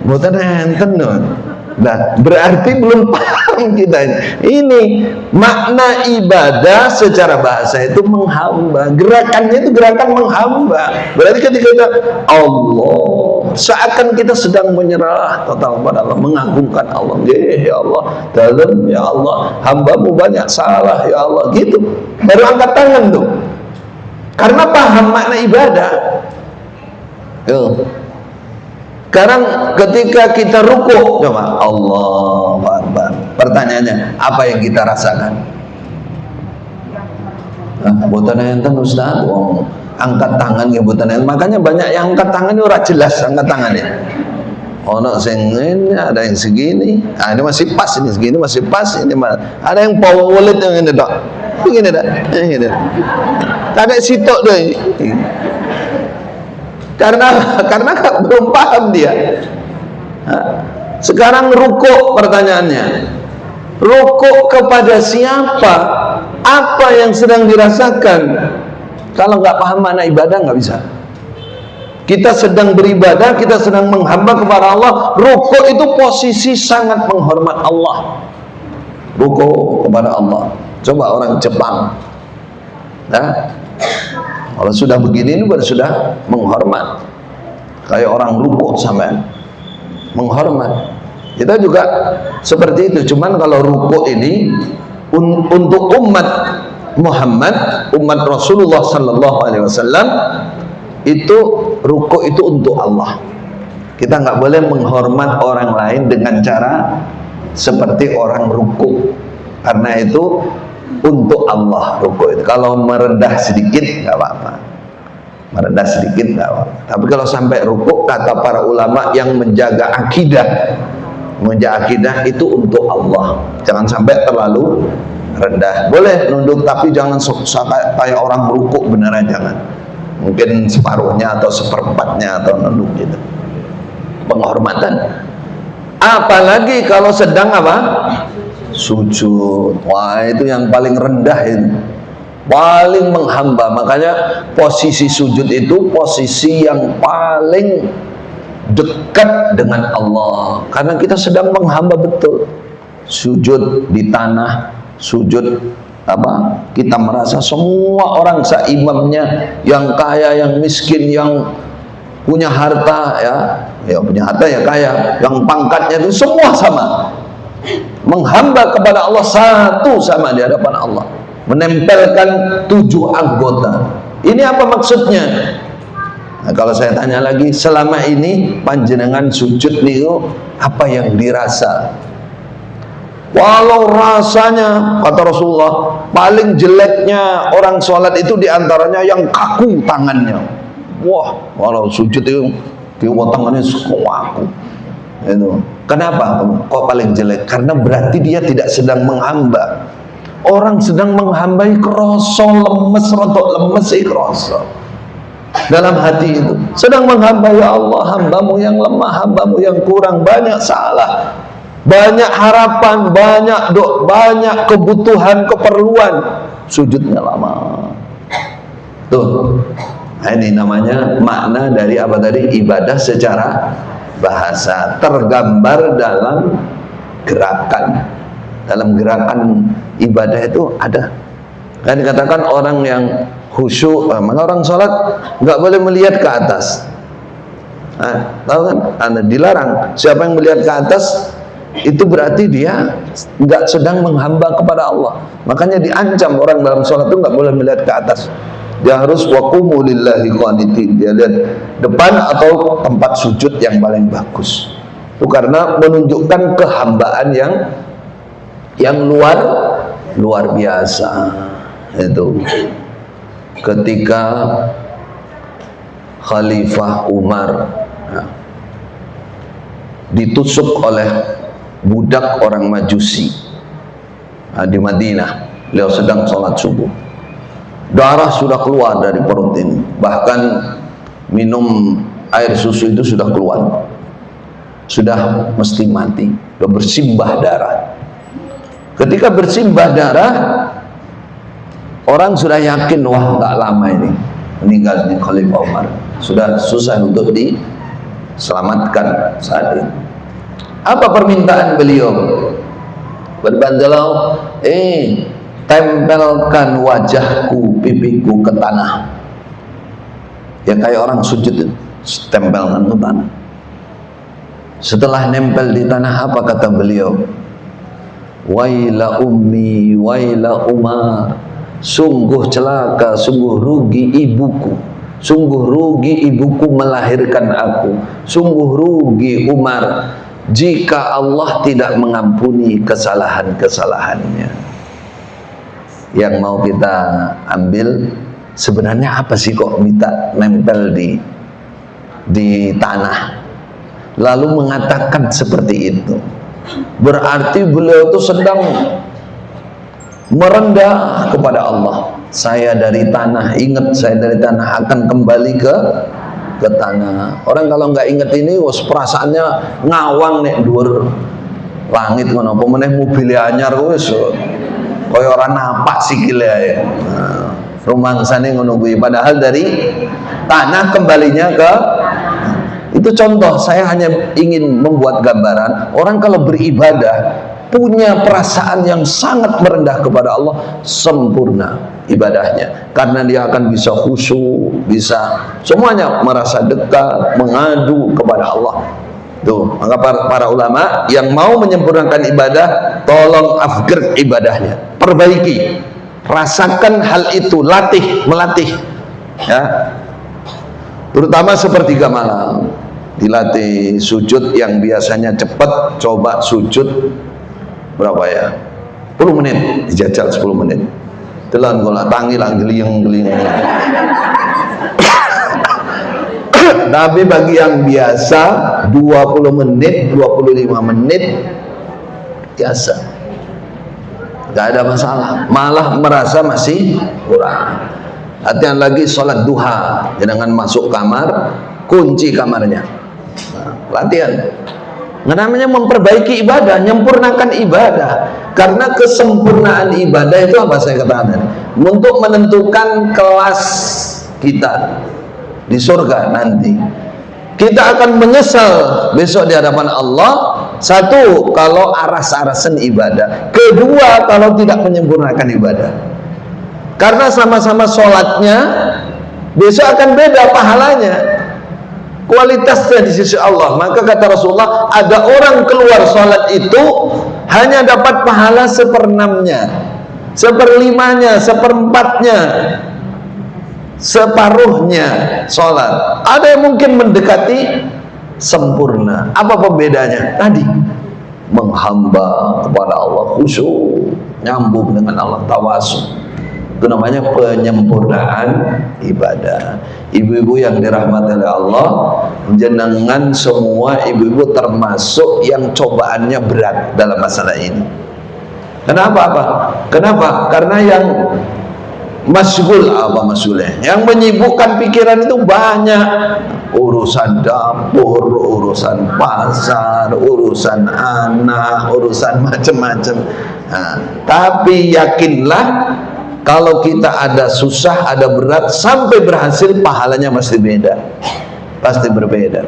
Speaker 1: Mboten enten no. Nah, berarti belum paham kita ini. Ini makna ibadah secara bahasa itu menghamba. Gerakannya itu gerakan menghamba. Berarti ketika kita Allah, seakan kita sedang menyerah total pada Allah, mengagungkan Allah. Ya Allah, dalam ya Allah, hambamu banyak salah ya Allah. Gitu. Baru angkat tangan tuh. Karena paham makna ibadah. Tuh. Sekarang ketika kita ruku, coba Allahu Akbar. Pertanyaannya, apa yang kita rasakan? Boten enten Ustaz, angkat tangan ya boten enten. Makanya banyak yang angkat tangan itu ora jelas angkat tangannya. Ono sing ini, ada yang segini. Ah, ini masih pas, ini segini masih pas, ini ada yang paulit yang ini dak. Begini dak. Ini. Ada sitok deh. Karena belum paham dia. Sekarang rukuk, pertanyaannya, rukuk kepada siapa? Apa yang sedang dirasakan? Kalau nggak paham makna ibadah nggak bisa. Kita sedang beribadah, kita sedang menghamba kepada Allah. Rukuk itu posisi sangat menghormat Allah. Rukuk kepada Allah. Coba orang Jepang, nah, kalau sudah begini ini baru sudah menghormat. Kayak orang rukuk sampai menghormat. Kita juga seperti itu. Cuman kalau rukuk ini untuk umat Muhammad, umat Rasulullah Sallallahu Alaihi Wasallam, itu rukuk itu untuk Allah. Kita nggak boleh menghormat orang lain dengan cara seperti orang rukuk. Karena itu untuk Allah rukuk itu. Kalau merendah sedikit nggak apa-apa, merendah sedikit nggak apa-apa. Tapi kalau sampai rukuk, kata para ulama yang menjaga akidah itu untuk Allah. Jangan sampai terlalu rendah. Boleh nunduk tapi jangan sampai kayak orang rukuk beneran, jangan. Mungkin separuhnya atau seperempatnya atau nunduk gitu. Penghormatan. Apalagi kalau sedang apa? Sujud. Wah, itu yang paling rendah itu, paling menghamba. Makanya posisi sujud itu posisi yang paling dekat dengan Allah, karena kita sedang menghamba betul. Sujud di tanah, sujud apa? Kita merasa semua orang seimamnya, yang kaya, yang miskin, yang punya harta ya punya harta ya kaya, yang pangkatnya itu semua sama. Menghamba kepada Allah satu sama di hadapan Allah, menempelkan 7 anggota. Ini apa maksudnya? Nah, kalau saya tanya lagi, selama ini panjenengan sujud niku apa yang dirasa? Walau rasanya, kata Rasulullah, paling jeleknya orang sholat itu diantaranya yang kaku tangannya. Wah, walau sujud itu tangannya kaku. Itu. Kenapa? Kok paling jelek? Karena berarti dia tidak sedang menghamba. Orang sedang menghambai kroso, lemes, rontok lemes sih kroso. Dalam hati itu sedang menghamba, ya Allah, hambamu yang lemah, hambamu yang kurang, banyak salah, banyak harapan, banyak kebutuhan, keperluan. Sujudnya lama. Tuh. Nah, ini namanya makna dari apa tadi? Ibadah secara bahasa, tergambar dalam gerakan. dalam gerakan ibadah itu ada. Kan dikatakan orang yang khusyuk, orang sholat nggak boleh melihat ke atas. Nah, tahu kan? Anda dilarang. Siapa yang melihat ke atas itu berarti dia nggak sedang menghamba kepada Allah. Makanya diancam orang dalam sholat itu nggak boleh melihat ke atas. Dia harus waqumu lillahi qanitin. Dia lihat depan atau tempat sujud yang paling bagus. Itu karena menunjukkan kehambaan yang luar biasa. Itu ketika Khalifah Umar ditusuk oleh budak orang Majusi di Madinah. Beliau sedang sholat subuh, darah sudah keluar dari perut ini, bahkan minum air susu itu sudah keluar, sudah mesti mati, sudah bersimbah darah. Ketika bersimbah darah, orang sudah yakin, wah nggak lama ini meninggal di Khalifah Umar, sudah susah untuk diselamatkan saat ini. Apa permintaan beliau? Berbandalau, tempelkan wajahku, pipiku ke tanah. Ya kayak orang sujud, tempelkan ke tanah. Setelah nempel di tanah, apa kata beliau? Waila ummi, waila Umar. Sungguh celaka, sungguh rugi ibuku, sungguh rugi ibuku melahirkan aku, sungguh rugi Umar jika Allah tidak mengampuni kesalahan-kesalahannya. Yang mau kita ambil sebenarnya apa sih kok minta nempel di tanah, lalu mengatakan seperti itu? Berarti beliau itu sedang merendah kepada Allah. Saya dari tanah, ingat saya dari tanah, akan kembali ke tanah. Orang kalau nggak ingat ini, was perasaannya ngawang nek dhuwur langit ngono, apa meneh mobil anyar wis kaya ora napak sikile ae. Rumangsane ngono kuwi, padahal dari tanah kembalinya ke. Itu contoh, saya hanya ingin membuat gambaran orang kalau beribadah punya perasaan yang sangat merendah kepada Allah, sempurna ibadahnya, karena dia akan bisa khusyuk, bisa semuanya merasa dekat, mengadu kepada Allah. Tuh, maka para ulama yang mau menyempurnakan ibadah, tolong upgrade ibadahnya, perbaiki, rasakan hal itu, melatih ya. Terutama sepertiga malam, dilatih sujud yang biasanya cepat, coba sujud berapa ya? 10 menit, dijajal 10 menit. Telan golak tangi lang geliyeng. Tapi bagi yang biasa 20 menit, 25 menit biasa. Gak ada masalah, malah merasa masih kurang. Latihan lagi sholat duha, jangan masuk kamar, kunci kamarnya. Latihan. Namanya memperbaiki ibadah, menyempurnakan ibadah. Karena kesempurnaan ibadah itu apa saya katakan? Untuk menentukan kelas kita di surga nanti. Kita akan menyesal besok di hadapan Allah. Satu, kalau aras-arasan ibadah. Kedua, kalau tidak menyempurnakan ibadah. Karena sama-sama sholatnya besok akan beda pahalanya, kualitasnya di sisi Allah. Maka kata Rasulullah, ada orang keluar sholat itu hanya dapat pahala 1/6-nya, 1/5-nya, 1/4-nya, separuhnya sholat. Ada yang mungkin mendekati sempurna. Apa pembedanya? Tadi menghamba kepada Allah, khusyuk, nyambung dengan Allah, tawasul. Itu namanya penyempurnaan ibadah. Ibu-ibu yang dirahmati oleh Allah, jenengan semua ibu-ibu termasuk yang cobaannya berat dalam masalah ini. Kenapa? Karena yang masghul, apa maksudnya? Yang menyibukkan pikiran itu banyak. Urusan dapur, urusan pasar, urusan anak, urusan macam-macam. Nah, tapi yakinlah, kalau kita ada susah, ada berat, sampai berhasil, pahalanya pasti beda, pasti berbeda.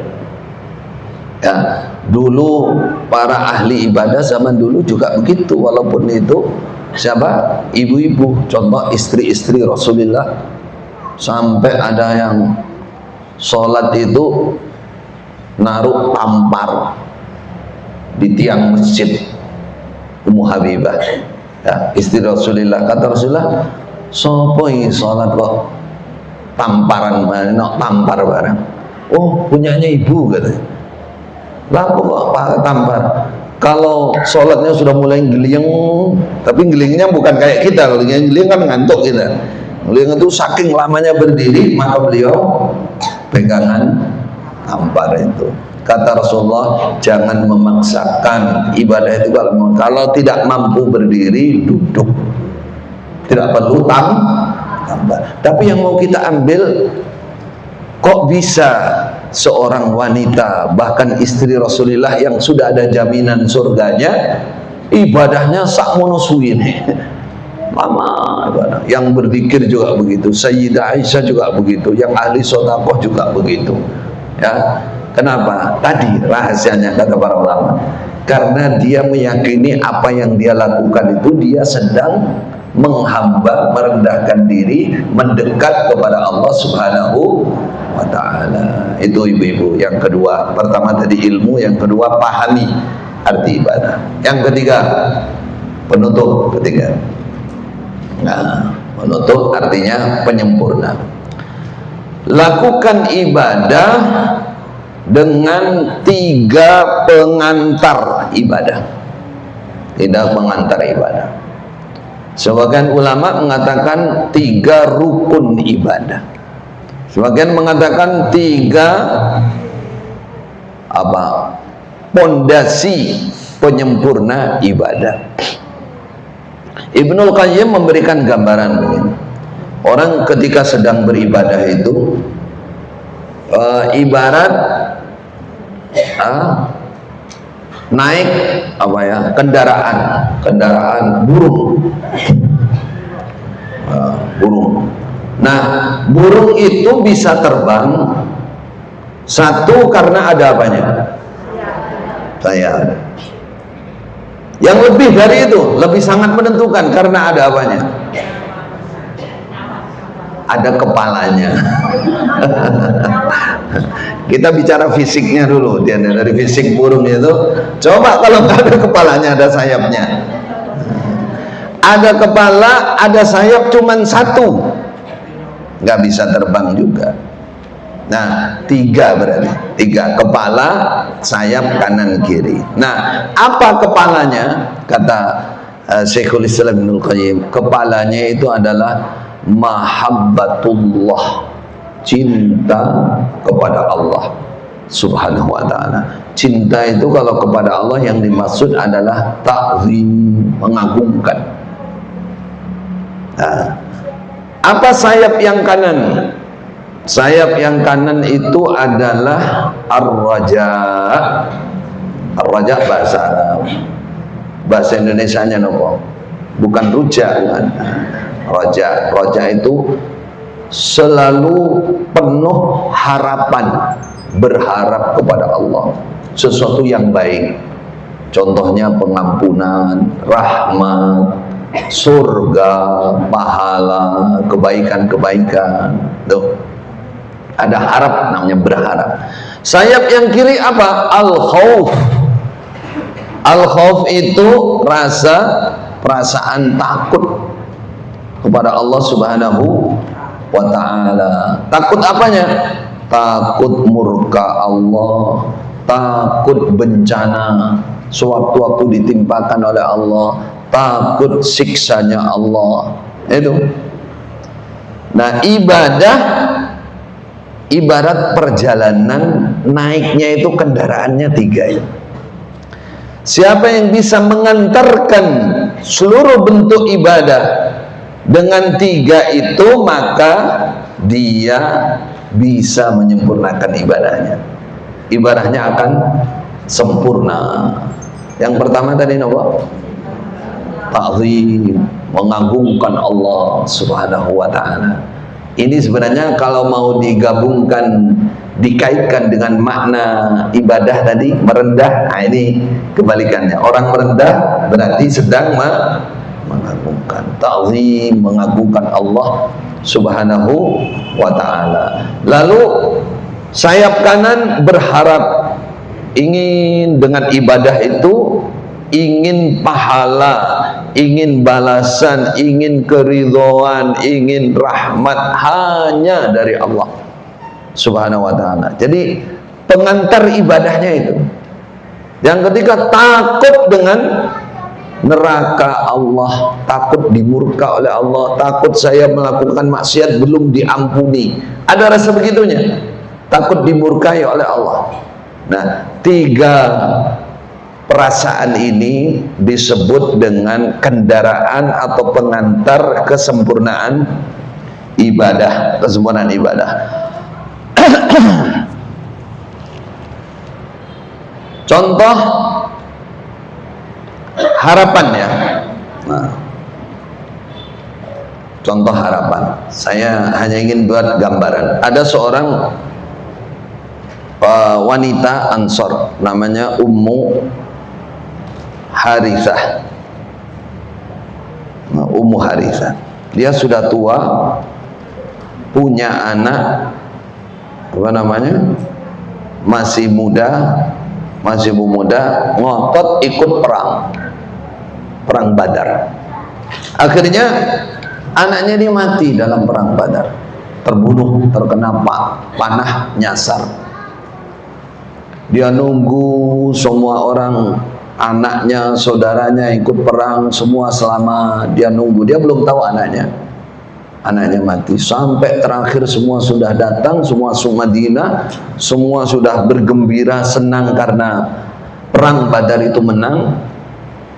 Speaker 1: Ya, Dulu para ahli ibadah zaman dulu juga begitu, walaupun itu siapa? Ibu-ibu, contoh istri-istri Rasulullah, sampai ada yang sholat itu naruh tampar di tiang masjid. Ummu Habibah, ya, istri Rasulullah. Kata Rasulullah, sopo ini sholat kok tamparan, tampar barang? Oh, punyanya ibu, katanya. Lalu kok tampar? Kalau sholatnya sudah mulai geliyeng, tapi geliyengnya bukan kayak kita. Kalau geliyeng kan ngantuk kita. Geliyeng itu saking lamanya berdiri, maka beliau pegangan tampar itu. Kata Rasulullah, jangan memaksakan ibadah itu. Kalau tidak mampu berdiri, duduk. Tidak perlu tampar. Tapi yang mau kita ambil, kok bisa seorang wanita, bahkan istri Rasulullah yang sudah ada jaminan surganya, ibadahnya sakmono suwine, lama ibadah. Yang berzikir juga begitu, Sayyidah Aisyah juga begitu, yang ahli sedekah juga begitu. Ya, kenapa? Tadi rahasianya kata para ulama, karena dia meyakini apa yang dia lakukan itu dia sedang menghamba, merendahkan diri, mendekat kepada Allah Subhanahu wa ta'ala. Itu ibu-ibu. Yang kedua, pertama tadi ilmu, yang kedua pahami arti ibadah. Yang ketiga, penutup. Ketiga, nah, penutup artinya penyempurna. Lakukan ibadah dengan 3 pengantar ibadah. Tidak pengantar ibadah. Sebagian ulama mengatakan 3 rukun ibadah. Sebagian mengatakan 3 pondasi penyempurna ibadah. Ibnul Qayyim memberikan gambaran begini. Orang ketika sedang beribadah itu ibarat naik kendaraan burung. Burung. Nah, burung itu bisa terbang satu karena ada apanya? Sayap. Yang lebih dari itu, lebih sangat menentukan karena ada apanya? Ada kepalanya. Kita bicara fisiknya dulu, dari fisik burung itu. Coba kalau nggak ada kepalanya, ada sayapnya. Ada kepala, ada sayap, cuman 1. Nggak bisa terbang juga. Nah, 3 berarti 3, kepala, sayap, kanan kiri. Nah, apa kepalanya? Kata Syekhul Islam Ibnul Qayyim, kepalanya itu adalah mahabbatullah, cinta kepada Allah Subhanahu wa ta'ala. Cinta itu kalau kepada Allah yang dimaksud adalah ta'zim, mengagungkan. Nah, apa sayap yang kanan? Sayap yang kanan itu adalah ar-raja. Ar-raja bahasa Arab. Bahasa Indonesianya nopo? Bukan ruja, kan? Raja. Raja itu selalu penuh harapan, berharap kepada Allah sesuatu yang baik. Contohnya pengampunan, rahmat, surga, pahala, kebaikan-kebaikan. Tuh, ada harap, namanya berharap. Sayap yang kiri apa? Al-khauf. Al-khauf itu perasaan takut kepada Allah Subhanahu wa ta'ala. Takut apanya? Takut murka Allah, takut bencana sewaktu-waktu ditimpakan oleh Allah, takut siksanya Allah. Itu. Nah, ibadah ibarat perjalanan, naiknya itu kendaraannya 3 ya. Siapa yang bisa mengantarkan seluruh bentuk ibadah dengan 3 itu, maka dia bisa menyempurnakan ibadahnya. Ibadahnya akan sempurna. Yang pertama tadi apa? Ta'zim, mengagungkan Allah Subhanahu wa ta'ala. Ini sebenarnya kalau mau digabungkan dikaitkan dengan makna ibadah tadi, merendah. Nah, ini kebalikannya. Orang merendah berarti sedang mengagungkan, ta'zim, mengagungkan Allah Subhanahu wa ta'ala. Lalu sayap kanan berharap, ingin dengan ibadah itu ingin pahala, ingin balasan, ingin keridhaan, ingin rahmat hanya dari Allah Subhanahu wa ta'ala. Jadi pengantar ibadahnya itu. Yang ketiga, takut dengan neraka Allah, takut dimurka oleh Allah, takut saya melakukan maksiat belum diampuni. Ada rasa begitunya, takut dimurkai oleh Allah. Nah, tiga perasaan ini disebut dengan kendaraan atau pengantar kesempurnaan ibadah, kesempurnaan ibadah. Contoh harapannya. Nah, contoh harapan. Saya hanya ingin buat gambaran. Ada seorang wanita Ansor, namanya Ummu Harithah. Nah, Ummu Harithah. Dia sudah tua, punya anak, apa namanya, masih muda, ngotot ikut perang Badar. Akhirnya anaknya dia mati dalam perang Badar, terbunuh, terkena panah nyasar. Dia nunggu semua orang, anaknya, saudaranya ikut perang, semua selamat. Dia nunggu, dia belum tahu anaknya mati. Sampai terakhir semua sudah datang, semua Madinah, semua sudah bergembira, senang karena perang Badar itu menang.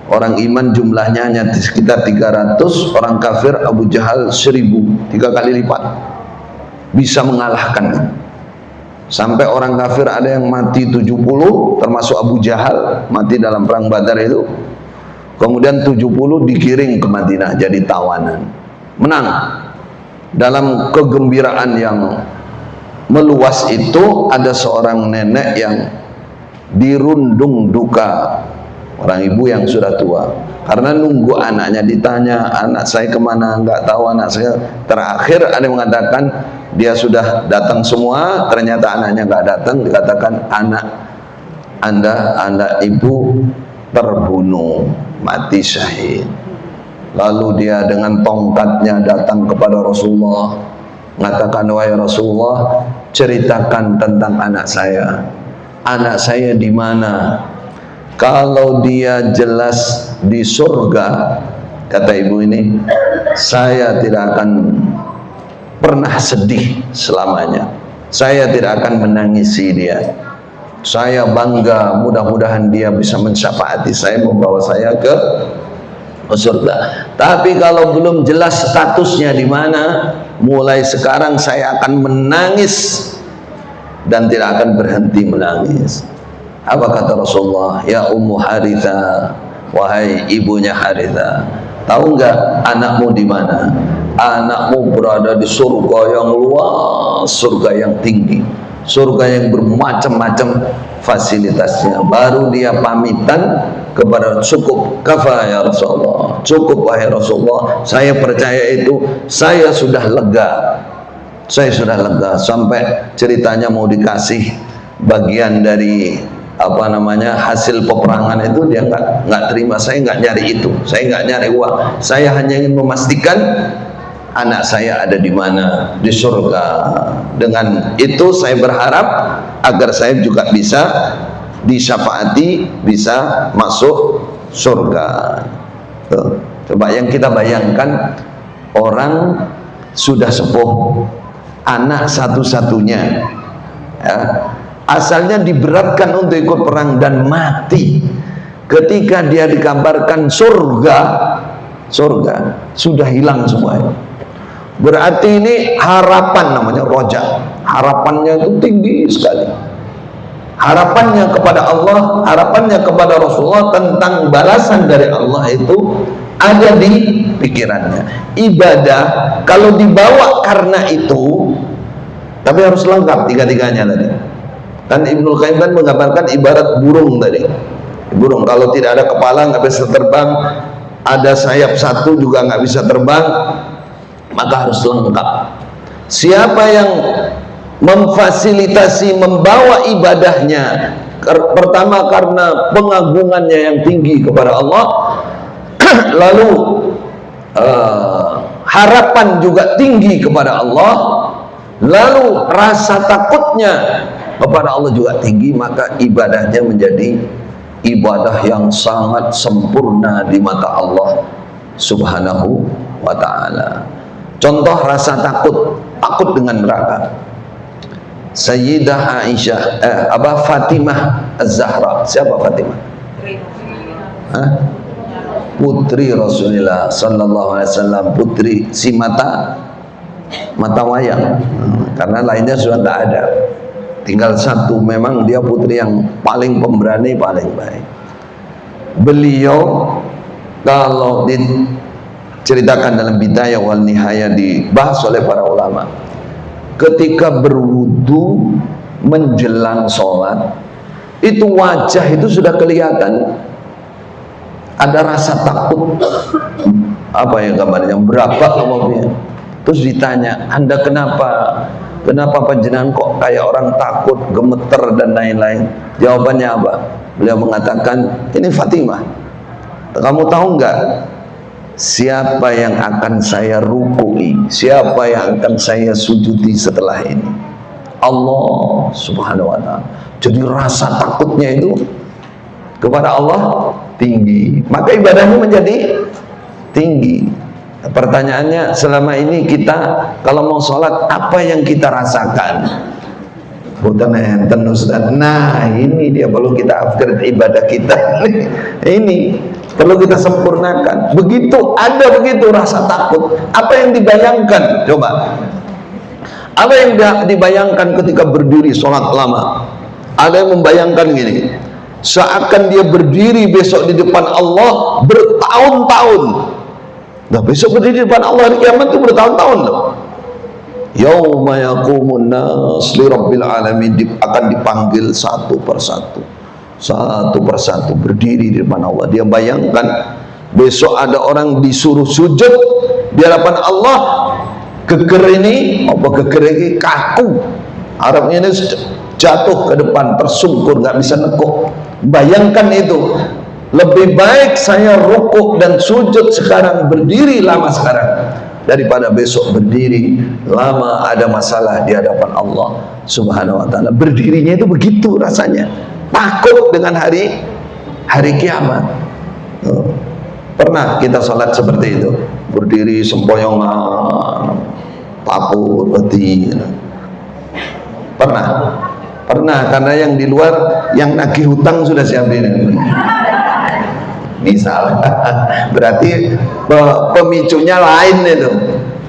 Speaker 1: Orang iman jumlahnya hanya sekitar 300, orang kafir Abu Jahal 1000, 3 kali lipat, bisa mengalahkan. Sampai orang kafir ada yang mati 70, termasuk Abu Jahal mati dalam perang Badar itu. Kemudian 70 digiring ke Madinah jadi tawanan, menang. Dalam kegembiraan yang meluas itu ada seorang nenek yang dirundung duka, orang ibu yang sudah tua, karena nunggu anaknya. Ditanya, anak saya kemana? Enggak tahu anak saya. Terakhir ada yang mengatakan dia sudah datang semua, ternyata anaknya enggak datang. Dikatakan anak ibu terbunuh, mati syahid. Lalu dia dengan tongkatnya datang kepada Rasulullah, mengatakan, wahai Rasulullah, ceritakan tentang anak saya. Anak saya di mana? Kalau dia jelas di surga, kata ibu ini, saya tidak akan pernah sedih selamanya. Saya tidak akan menangisi dia. Saya bangga, mudah-mudahan dia bisa mensyafaati saya, membawa saya ke surga. Tapi kalau belum jelas statusnya di mana, mulai sekarang saya akan menangis dan tidak akan berhenti menangis. Apa kata Rasulullah? Ya Ummu Harithah, wahai ibunya Harithah, tahu enggak anakmu di mana? Anakmu berada di surga yang luas, surga yang tinggi, surga yang bermacam-macam fasilitasnya. Baru dia pamitan kepada, cukup, kafa ya Rasulullah, cukup wahai Rasulullah, saya percaya itu, saya sudah lega, sampai ceritanya mau dikasih bagian dari apa namanya hasil peperangan itu, dia nggak terima. Saya nggak nyari itu, saya nggak nyari uang, saya hanya ingin memastikan anak saya ada di mana, di surga. Dengan itu saya berharap agar saya juga bisa disyafaati, bisa masuk surga. Tuh. Coba yang kita bayangkan, orang sudah sepuh, anak satu-satunya, ya, asalnya diberatkan untuk ikut perang dan mati. Ketika dia dikabarkan surga, sudah hilang semuanya. Berarti ini harapan, namanya roja. Harapannya itu tinggi sekali. Harapannya kepada Allah, harapannya kepada Rasulullah tentang balasan dari Allah itu ada di pikirannya. Ibadah kalau dibawa karena itu, Tapi harus lengkap tiga-tiganya tadi. Kan Ibnul Qayyim kan menggambarkan ibarat burung tadi. Burung kalau tidak ada kepala nggak bisa terbang, ada sayap satu juga nggak bisa terbang, maka harus lengkap. Siapa yang memfasilitasi membawa ibadahnya, pertama karena pengagungannya yang tinggi kepada Allah, lalu harapan juga tinggi kepada Allah, lalu rasa takutnya kepada Allah juga tinggi, maka ibadahnya menjadi ibadah yang sangat sempurna di mata Allah Subhanahu wa ta'ala. Contoh rasa takut dengan neraka. Sayyidah Aisyah, Fatimah Az-Zahra. Siapa Fatimah? Putri Rasulullah sallallahu alaihi wasallam, putri si mata wayang. Karena lainnya sudah tidak ada. Tinggal satu, memang dia putri yang paling pemberani, paling baik. Beliau kalau diceritakan dalam Bidayah wal Nihayah, dibahas oleh para ulama, ketika berwudu menjelang sholat, itu wajah itu sudah kelihatan ada rasa takut. Apa ya gambarnya? Berapa umurnya? Terus ditanya, Anda kenapa panjenengan kok kayak orang takut, gemeter dan lain-lain? Jawabannya apa? Beliau mengatakan, ini Fatimah, kamu tahu nggak siapa yang akan saya rukui, siapa yang akan saya sujudi setelah ini? Allah Subhanahu wa ta'ala. Jadi rasa takutnya itu kepada Allah tinggi, maka ibadahnya menjadi tinggi. Pertanyaannya, selama ini kita kalau mau sholat, apa yang kita rasakan? Bukan enten Ustaz. Nah, ini dia perlu kita upgrade ibadah kita. Ini perlu kita sempurnakan. Begitu rasa takut, apa yang dibayangkan? Coba, apa yang dibayangkan ketika berdiri sholat lama? Ada yang membayangkan gini, seakan dia berdiri besok di depan Allah bertahun-tahun. Nah, besok berdiri di depan Allah di kiamat itu bertahun-tahun loh. Yauma yaqumun nas li rabbil alamin, akan dipanggil satu persatu berdiri di depan Allah. Dia bayangkan besok ada orang disuruh sujud di hadapan Allah, geger ini kaku, Arabnya ini jatuh ke depan, tersungkur, nggak bisa nekuk. Bayangkan itu. Lebih baik saya rukuk dan sujud sekarang, berdiri lama sekarang, daripada besok berdiri lama ada masalah di hadapan Allah Subhanahu wa ta'ala. Berdirinya itu begitu rasanya, takut dengan hari kiamat. Pernah kita sholat seperti itu, berdiri sempoyongan, takut hati. Pernah, karena yang di luar yang nagih hutang sudah siapin. Misal, berarti pemicunya lain itu.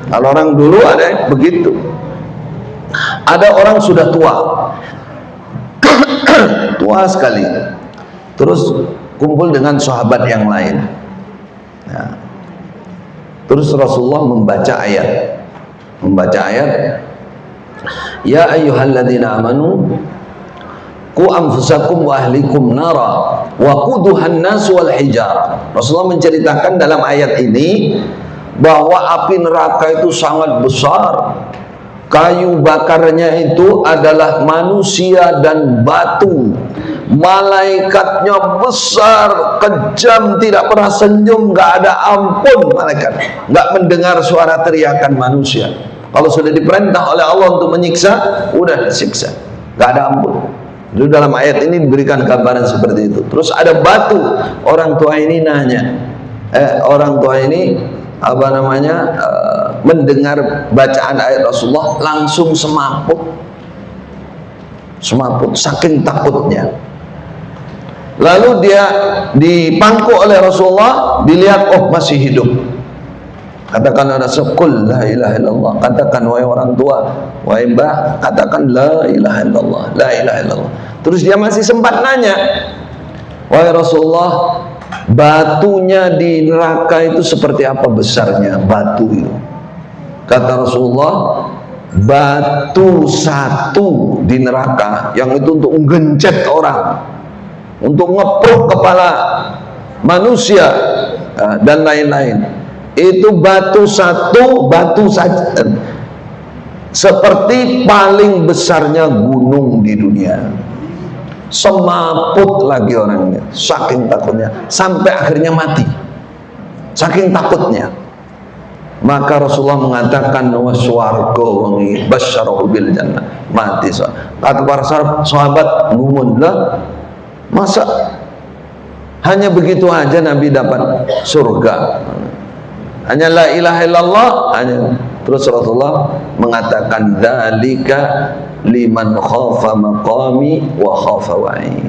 Speaker 1: Kalau orang dulu ada begitu. Ada orang sudah tua, tua sekali, terus kumpul dengan sahabat yang lain. Nah, terus Rasulullah membaca ayat, ya ayyuhalladzina amanu qu anfusakum wa ahlikum nara wa quduhan nas wal hijarah. Rasulullah menceritakan dalam ayat ini bahwa api neraka itu sangat besar. Kayu bakarnya itu adalah manusia dan batu. Malaikatnya besar, kejam, tidak pernah senyum, nggak ada ampun malaikat. Nggak mendengar suara teriakan manusia. Kalau sudah diperintah oleh Allah untuk menyiksa, udah disiksa, nggak ada ampun. Jadi dalam ayat ini diberikan gambaran seperti itu. Terus ada batu. Orang tua ini nanya, mendengar bacaan ayat Rasulullah langsung semaput saking takutnya. Lalu dia dipangku oleh Rasulullah, dilihat, oh masih hidup. Katakan ada sekul la ilaha illallah. Katakan wahai orang tua, wahai mbah, katakan la ilaha illallah, la ilaha illallah. Terus dia masih sempat nanya, wahai Rasulullah, batunya di neraka itu seperti apa besarnya batu itu? Kata Rasulullah, batu satu di neraka yang itu untuk menggencet orang, untuk ngepruk kepala manusia dan lain-lain. Itu batu satu, batu saja seperti paling besarnya gunung di dunia. Semaput lagi orangnya, saking takutnya, sampai akhirnya mati, saking takutnya. Maka Rasulullah mengatakan waswarga wangi basyarahu bil jannah, mati. Kata para sahabat, ngumunlah, masa hanya begitu aja Nabi dapat surga, hanya la ilaha illallah hanya. Terus Rasulullah mengatakan dzalika liman khafa maqami wa khafa wa'i.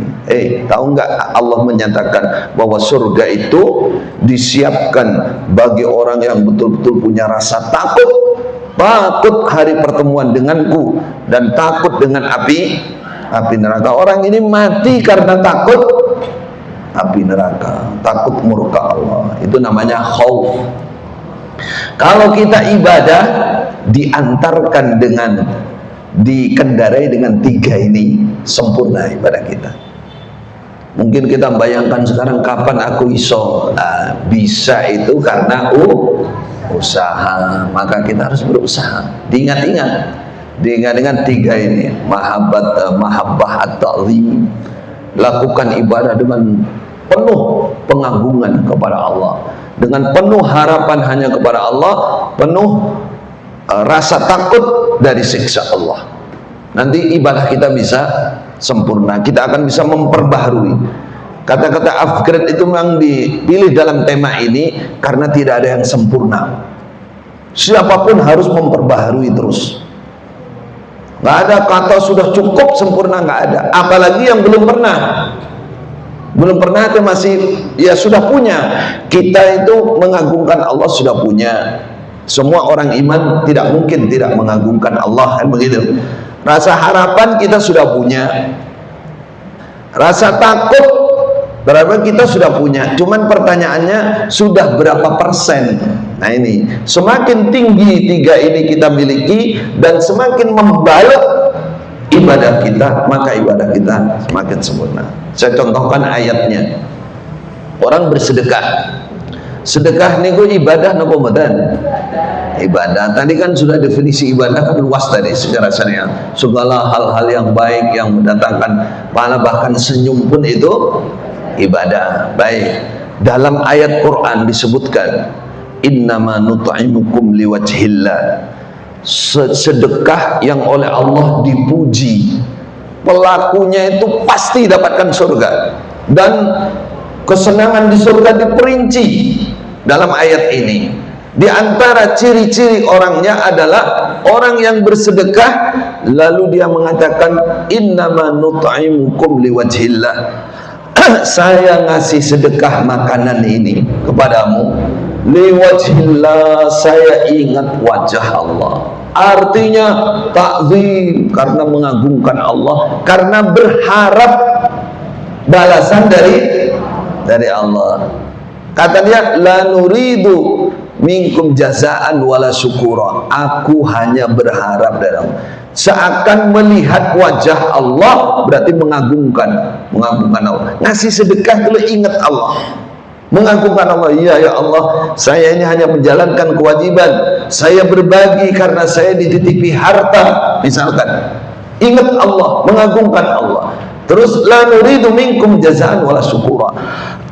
Speaker 1: Tahu nggak, Allah menyatakan bahwa surga itu disiapkan bagi orang yang betul-betul punya rasa takut hari pertemuan denganku dan takut dengan api neraka. Orang ini mati karena takut api neraka, takut murka Allah. Itu namanya khauf. Kalau kita ibadah diantarkan dengan, dikendarai dengan tiga ini, sempurna ibadah kita. Mungkin kita bayangkan sekarang, kapan aku iso? Nah, bisa itu karena usaha. Maka kita harus berusaha. Diingat-ingat dengan tiga ini, mahabbah at-ta'zim. Lakukan ibadah dengan penuh pengagungan kepada Allah, dengan penuh harapan hanya kepada Allah, penuh rasa takut dari siksa Allah. Nanti ibadah kita bisa sempurna, kita akan bisa memperbaharui. Kata-kata upgrade itu memang dipilih dalam tema ini karena tidak ada yang sempurna. Siapapun harus memperbaharui terus. Nggak ada kata sudah cukup sempurna, nggak ada. Apalagi yang belum pernah itu masih ya sudah punya. Kita itu mengagungkan Allah sudah punya. Semua orang iman tidak mungkin tidak mengagungkan Allah, kan begitu. Rasa harapan kita sudah punya, rasa takut berapa kita sudah punya. Cuman pertanyaannya sudah berapa persen? Nah ini semakin tinggi tiga ini kita miliki dan semakin membalut ibadah kita, maka ibadah kita semakin sempurna. Saya contohkan ayatnya. Orang bersedekah. Sedekah niku ibadah napa mboten? Ibadah. Tadi kan sudah definisi ibadah kan luas tadi secara syariat. Segala hal-hal yang baik yang mendatangkan pahala, bahkan senyum pun itu ibadah. Baik. Dalam ayat Quran disebutkan innama nut'imukum liwajhillah. Sedekah yang oleh Allah dipuji, pelakunya itu pasti dapatkan surga, dan kesenangan di surga diperinci dalam ayat ini. Di antara ciri-ciri orangnya adalah orang yang bersedekah lalu dia mengatakan innama nut'imukum liwajhillah. Saya ngasih sedekah makanan ini kepadamu liwajhillah, saya ingat wajah Allah. Artinya takzim, karena mengagungkan Allah, karena berharap balasan dari Allah. Kata dia la nuridu minkum jazaan wala syukura. Aku hanya berharap dari Allah. Seakan melihat wajah Allah berarti mengagungkan Allah. Ngasih sedekah itu ingat Allah, mengagungkan Allah. Iya ya Allah, saya ini hanya menjalankan kewajiban, saya berbagi karena saya dititipi harta misalkan. Ingat Allah, mengagungkan Allah. Terus la nuridu minkum jazaan wala syukura.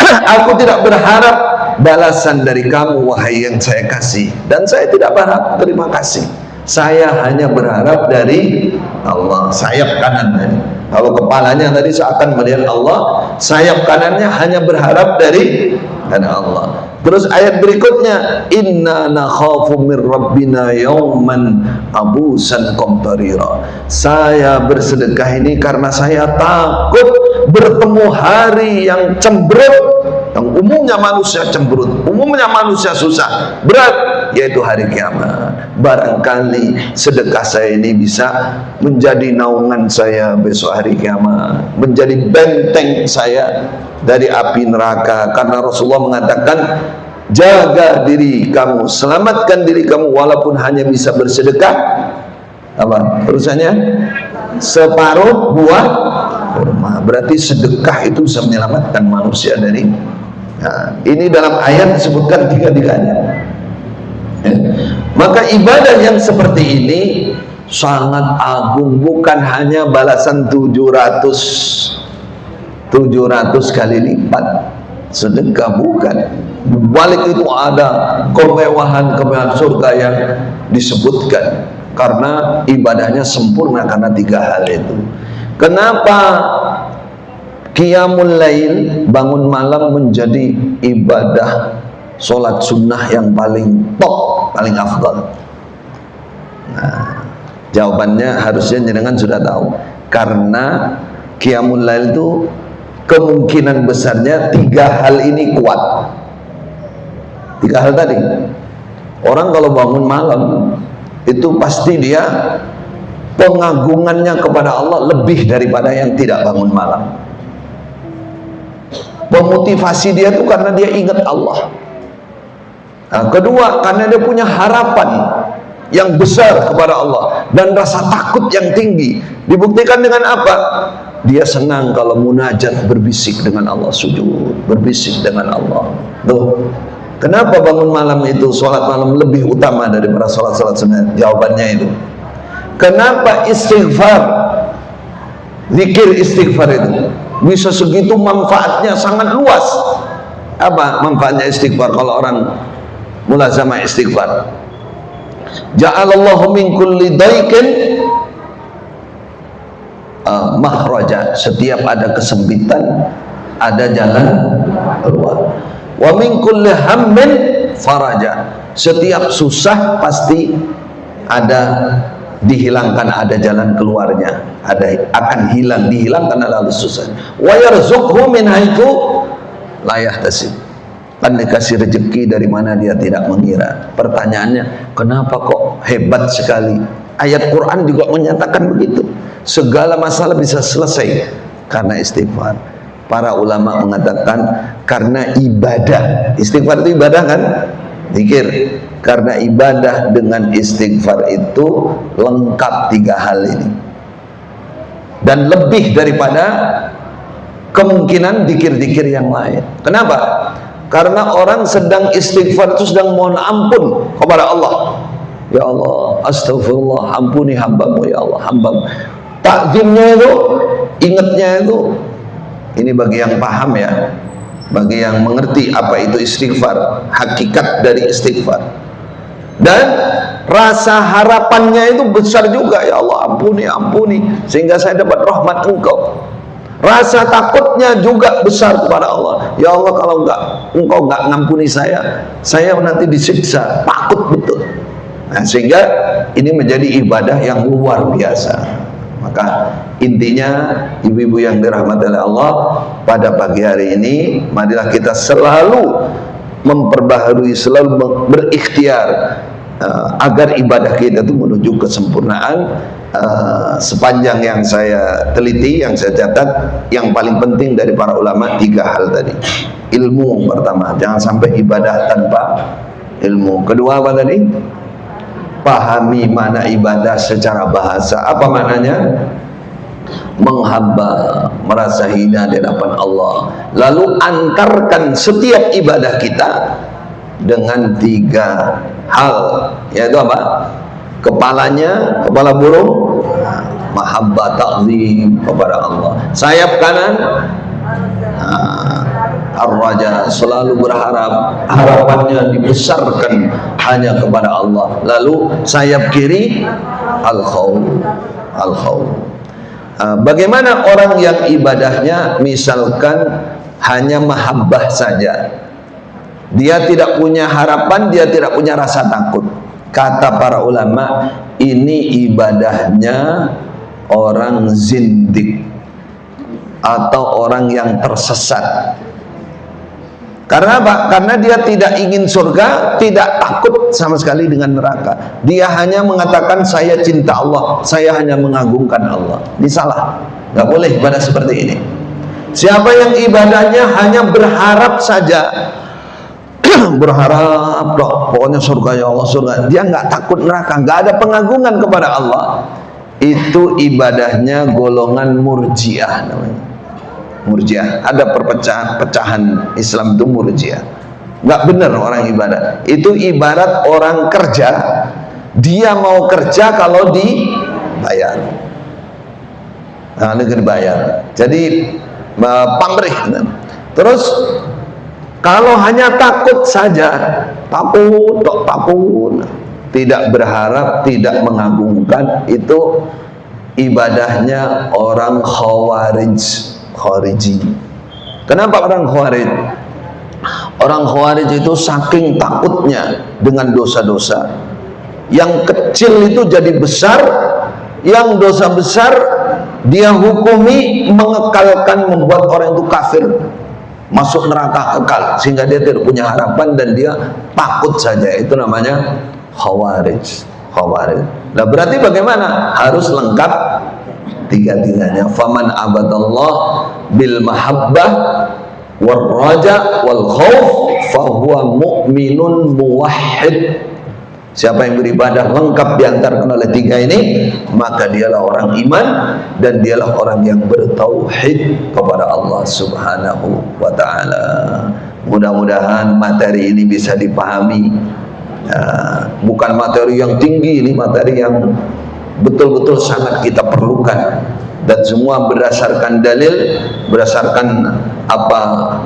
Speaker 1: Aku tidak berharap balasan dari kamu wahai yang saya kasih, dan saya tidak berharap terima kasih. Saya hanya berharap dari Allah. Sayap kanan tadi, kalau kepalanya tadi seakan melihat Allah, sayap kanannya hanya berharap dari Allah. Terus ayat berikutnya inna nakhafu min rabbina yawman abusan qamtarira. Saya bersedekah ini karena saya takut bertemu hari yang cemberut, yang umumnya manusia cemberut, umumnya manusia susah, berat, yaitu hari kiamat. Barangkali sedekah saya ini bisa menjadi naungan saya besok hari kiamat, menjadi benteng saya dari api neraka. Karena Rasulullah mengatakan jaga diri kamu, selamatkan diri kamu walaupun hanya bisa bersedekah Apa urusannya? Separuh buah kurma. Berarti sedekah itu bisa menyelamatkan manusia dari. Nah, ini dalam ayat disebutkan tiga-tiganya. Ya. Maka ibadah yang seperti ini sangat agung, bukan hanya balasan 700 kali lipat sedekah, bukan. Balik itu ada kemewahan surga yang disebutkan karena ibadahnya sempurna karena tiga hal itu. Kenapa Qiyamul Lail, bangun malam, menjadi ibadah sholat sunnah yang paling top, paling afdal? Nah, jawabannya harusnya jenengan sudah tahu. Karena Qiyamul Lail itu kemungkinan besarnya tiga hal ini kuat. Tiga hal tadi. Orang kalau bangun malam itu pasti dia pengagungannya kepada Allah lebih daripada yang tidak bangun malam. Memotivasi dia itu karena dia ingat Allah. Nah, kedua, karena dia punya harapan yang besar kepada Allah dan rasa takut yang tinggi. Dibuktikan dengan apa? Dia senang kalau munajat, berbisik dengan Allah, sujud, berbisik dengan Allah. Tuh, kenapa bangun malam itu, sholat malam lebih utama daripada sholat-sholat sunnah? Jawabannya itu. Kenapa istighfar, zikir istighfar itu bisa segitu manfaatnya sangat luas? Apa manfaatnya istighfar kalau orang mulazamah istighfar? Ja'alallahu min kulli daikin mahraja. Setiap ada kesempitan ada jalan keluar. Wa min kulli hammin faraja. Setiap susah pasti ada dihilangkan, ada jalan keluarnya, akan dihilangkan lalu susah. Wa yarzuqhu min haitsu la yahtasib. Kan dikasih rezeki dari mana dia tidak mengira. Pertanyaannya, kenapa kok hebat sekali? Ayat Quran juga menyatakan begitu. Segala masalah bisa selesai karena istighfar. Para ulama mengatakan karena ibadah. Istighfar itu ibadah kan? Zikir. Karena ibadah dengan istighfar itu lengkap tiga hal ini. Dan lebih daripada kemungkinan zikir-zikir yang lain. Kenapa? Karena orang sedang istighfar itu sedang mohon ampun kepada Allah. Ya Allah, astagfirullah, ampuni hambamu ya Allah, hambamu. Takzimnya itu, ingatnya itu, ini bagi yang paham ya, bagi yang mengerti apa itu istighfar, hakikat dari istighfar. Dan rasa harapannya itu besar juga, ya Allah ampuni, ampuni, sehingga saya dapat rahmat Engkau. Rasa takutnya juga besar kepada Allah. Ya Allah, kalau Engkau nggak ngampuni saya nanti disiksa. Takut betul. Nah, sehingga ini menjadi ibadah yang luar biasa. Maka intinya, ibu-ibu yang dirahmati oleh Allah, pada pagi hari ini marilah kita selalu memperbaharui, selalu berikhtiar agar ibadah kita itu menuju kesempurnaan. Sepanjang yang saya teliti, yang saya catat, yang paling penting dari para ulama tiga hal tadi. Ilmu pertama, jangan sampai ibadah tanpa ilmu. Kedua apa tadi? Pahami mana ibadah secara bahasa. Apa maknanya? Menghamba, merasa hina di hadapan Allah. Lalu antarkan setiap ibadah kita dengan tiga hal, yaitu apa? Kepalanya, kepala burung, mahabbah, ta'zim kepada Allah. Sayap kanan, ar-raja, selalu berharap, harapannya dibesarkan hanya kepada Allah. Lalu sayap kiri, al-khawf, al-khawf. Bagaimana orang yang ibadahnya misalkan hanya mahabbah saja, dia tidak punya harapan, dia tidak punya rasa takut? Kata para ulama, ini ibadahnya orang zindik atau orang yang tersesat. Karena apa? Karena dia tidak ingin surga, tidak takut sama sekali dengan neraka. Dia hanya mengatakan saya cinta Allah, saya hanya mengagungkan Allah. Ini salah. Gak boleh ibadah seperti ini. Siapa yang ibadahnya hanya berharap saja, berharap pokoknya surga ya Allah surga, dia nggak takut neraka, nggak ada pengagungan kepada Allah, itu ibadahnya golongan murjiah namanya. Murjiah, ada perpecahan Islam itu murjiah, nggak benar orang ibadah. Itu ibarat orang kerja, dia mau kerja kalau dibayar, nah ini dibayar, jadi pamrih. Terus kalau hanya takut saja, takut, tidak berharap, tidak mengagungkan, itu ibadahnya orang khawariji. Kenapa orang khawarij? Orang khawarij itu saking takutnya dengan dosa-dosa, yang kecil itu jadi besar, yang dosa besar dia hukumi mengekalkan, membuat orang itu kafir, masuk neraka kekal, sehingga dia tidak punya harapan dan dia takut saja. Itu namanya khawarij. Nah berarti bagaimana? Harus lengkap tiga-tiganya. Faman abadallah bil mahabbah wal raja wal khauf fahuwa mu'minun muwahhid. Siapa yang beribadah lengkap diantarkan oleh tiga ini, maka dialah orang iman dan dialah orang yang bertauhid kepada Allah Subhanahu wa ta'ala. Mudah-mudahan materi ini bisa dipahami. Bukan materi yang tinggi, ini materi yang betul-betul sangat kita perlukan, dan semua berdasarkan dalil, berdasarkan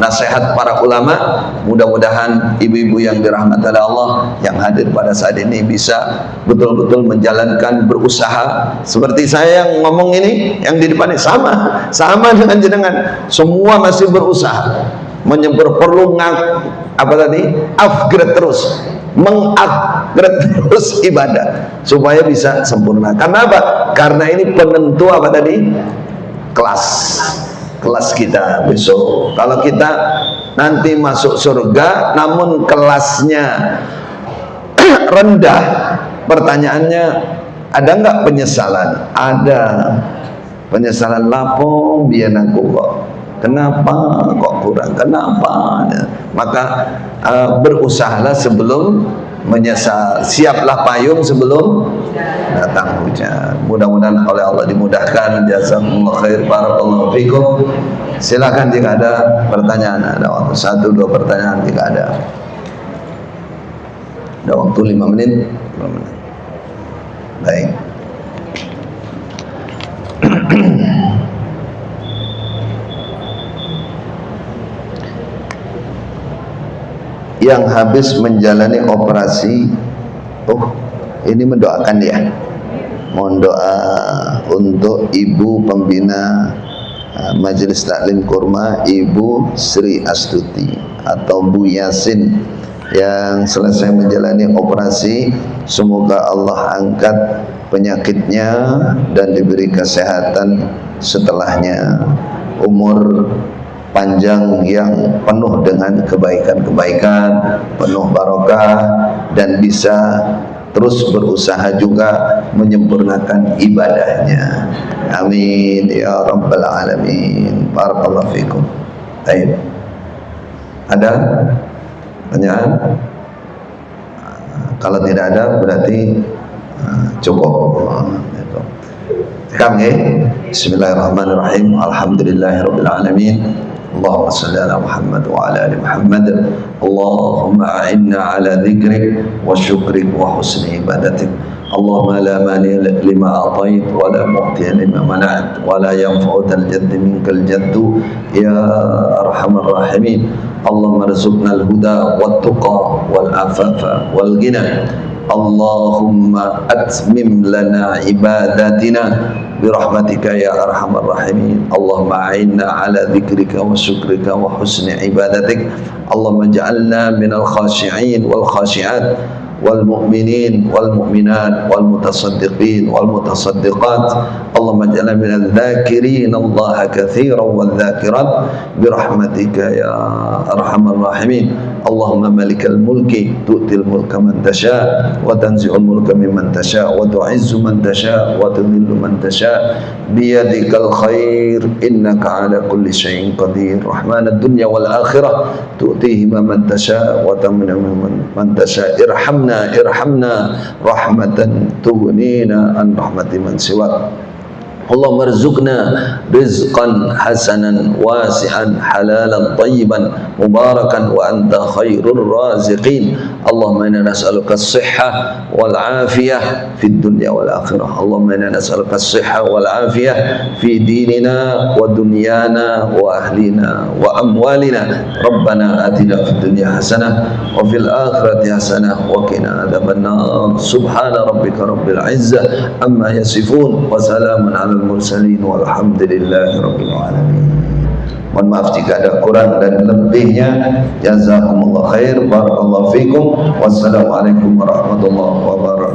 Speaker 1: nasihat para ulama. Mudah-mudahan ibu-ibu yang dirahmati oleh Allah yang hadir pada saat ini bisa betul-betul menjalankan, berusaha seperti saya yang ngomong ini, yang di depan ini sama dengan jenengan, semua masih berusaha perlu upgrade terus, mengupgrade terus ibadah supaya bisa sempurna. Karena apa? Karena ini penentu kelas kita besok. Kalau kita nanti masuk surga namun kelasnya rendah, pertanyaannya, ada nggak penyesalan? Ada penyesalan. Lapo biar aku kok, kenapa kok kurang, kenapa? Maka berusahalah sebelum menyesal, siaplah payung sebelum datang hujan. Mudah-mudahan oleh Allah dimudahkan. Jazakumullah khair, barakallahu fikum. Silakan jika ada pertanyaan, ada waktu 1-2 pertanyaan jika ada. Ada waktu 5 menit. Baik. Yang habis menjalani operasi, ini mendoakan ya, mohon doa untuk Ibu Pembina Majelis Taklim Kurma, Ibu Sri Astuti atau Bu Yasin yang selesai menjalani operasi. Semoga Allah angkat penyakitnya dan diberi kesehatan setelahnya, umur panjang yang penuh dengan kebaikan-kebaikan, penuh barokah, dan bisa terus berusaha juga menyempurnakan ibadahnya. Amin ya rabbal alamin. Barakallahu fikum. Baik. Ada pertanyaan? Kalau tidak ada berarti cukup. Bismillahirrahmanirrahim. Alhamdulillahirabbil alamin. Allahumma salli ala Muhammad wa ala ali Muhammad. Allahumma a'inna ala dzikrik wa syukrik wa husni ibadatik. Allahumma la mani lima atait wa la mu'ti lima mana'at wa la yanfa'u dzal jadd minkal jaddu ya arhamar rahimin. Allahumma rzuqna al-huda wat tuqa wal afafa wal ghina. Allahumma atmim lana ibadatina birahmatika ya arhamar rahimin. Allahumma a'inna ala dzikrika wa syukrika wa husni ibadatik. Allahumma ja'alna minal khashi'in wal khashi'at wal mu'minin wal mu'minat wal mutasaddiqin wal mutasaddiqat. Allahumma ja'alna minal dhakirin Allah katsiran wal dhakirat birahmatika ya arhamar rahimin. Allahumma malikal mulki tu'til mulka man tasha wa tanzi'ul mulka mimman tasha wa tu'izzu man tasha wa tudhillu man tasha biyadikal khair innaka ala kulli syai'in qadir rahmanad dunya wal akhirah tu'tihi man tasha wa tamna'u man tasha irhamna rahmatan tughnina an rahmati man siwak Allahumma rizukna rizqan hasanan wasi'an halalan tayyiban mubarakan wa anta khairur raziqin Allahumma inna nas'aluka as-sihha wal afiyah fid dunya wal akhirah Allahumma inna nas'aluka as-sihha wal afiyah fi dinina wa dunyana wa ahlina wa amwalina Rabbana atina fid dunya hasanah wa fil akhirati hasanah wa qina adzabannar subhana rabbika rabbil izzah amma yasifun wa salamun ala al-mursalin walhamdulillahi rabbil alamin. Mohon maaf jika ada kurang dan lebihnya. Jazakumullah khair, barakallahu fikum. Wassalamualaikum warahmatullahi wabarakatuh.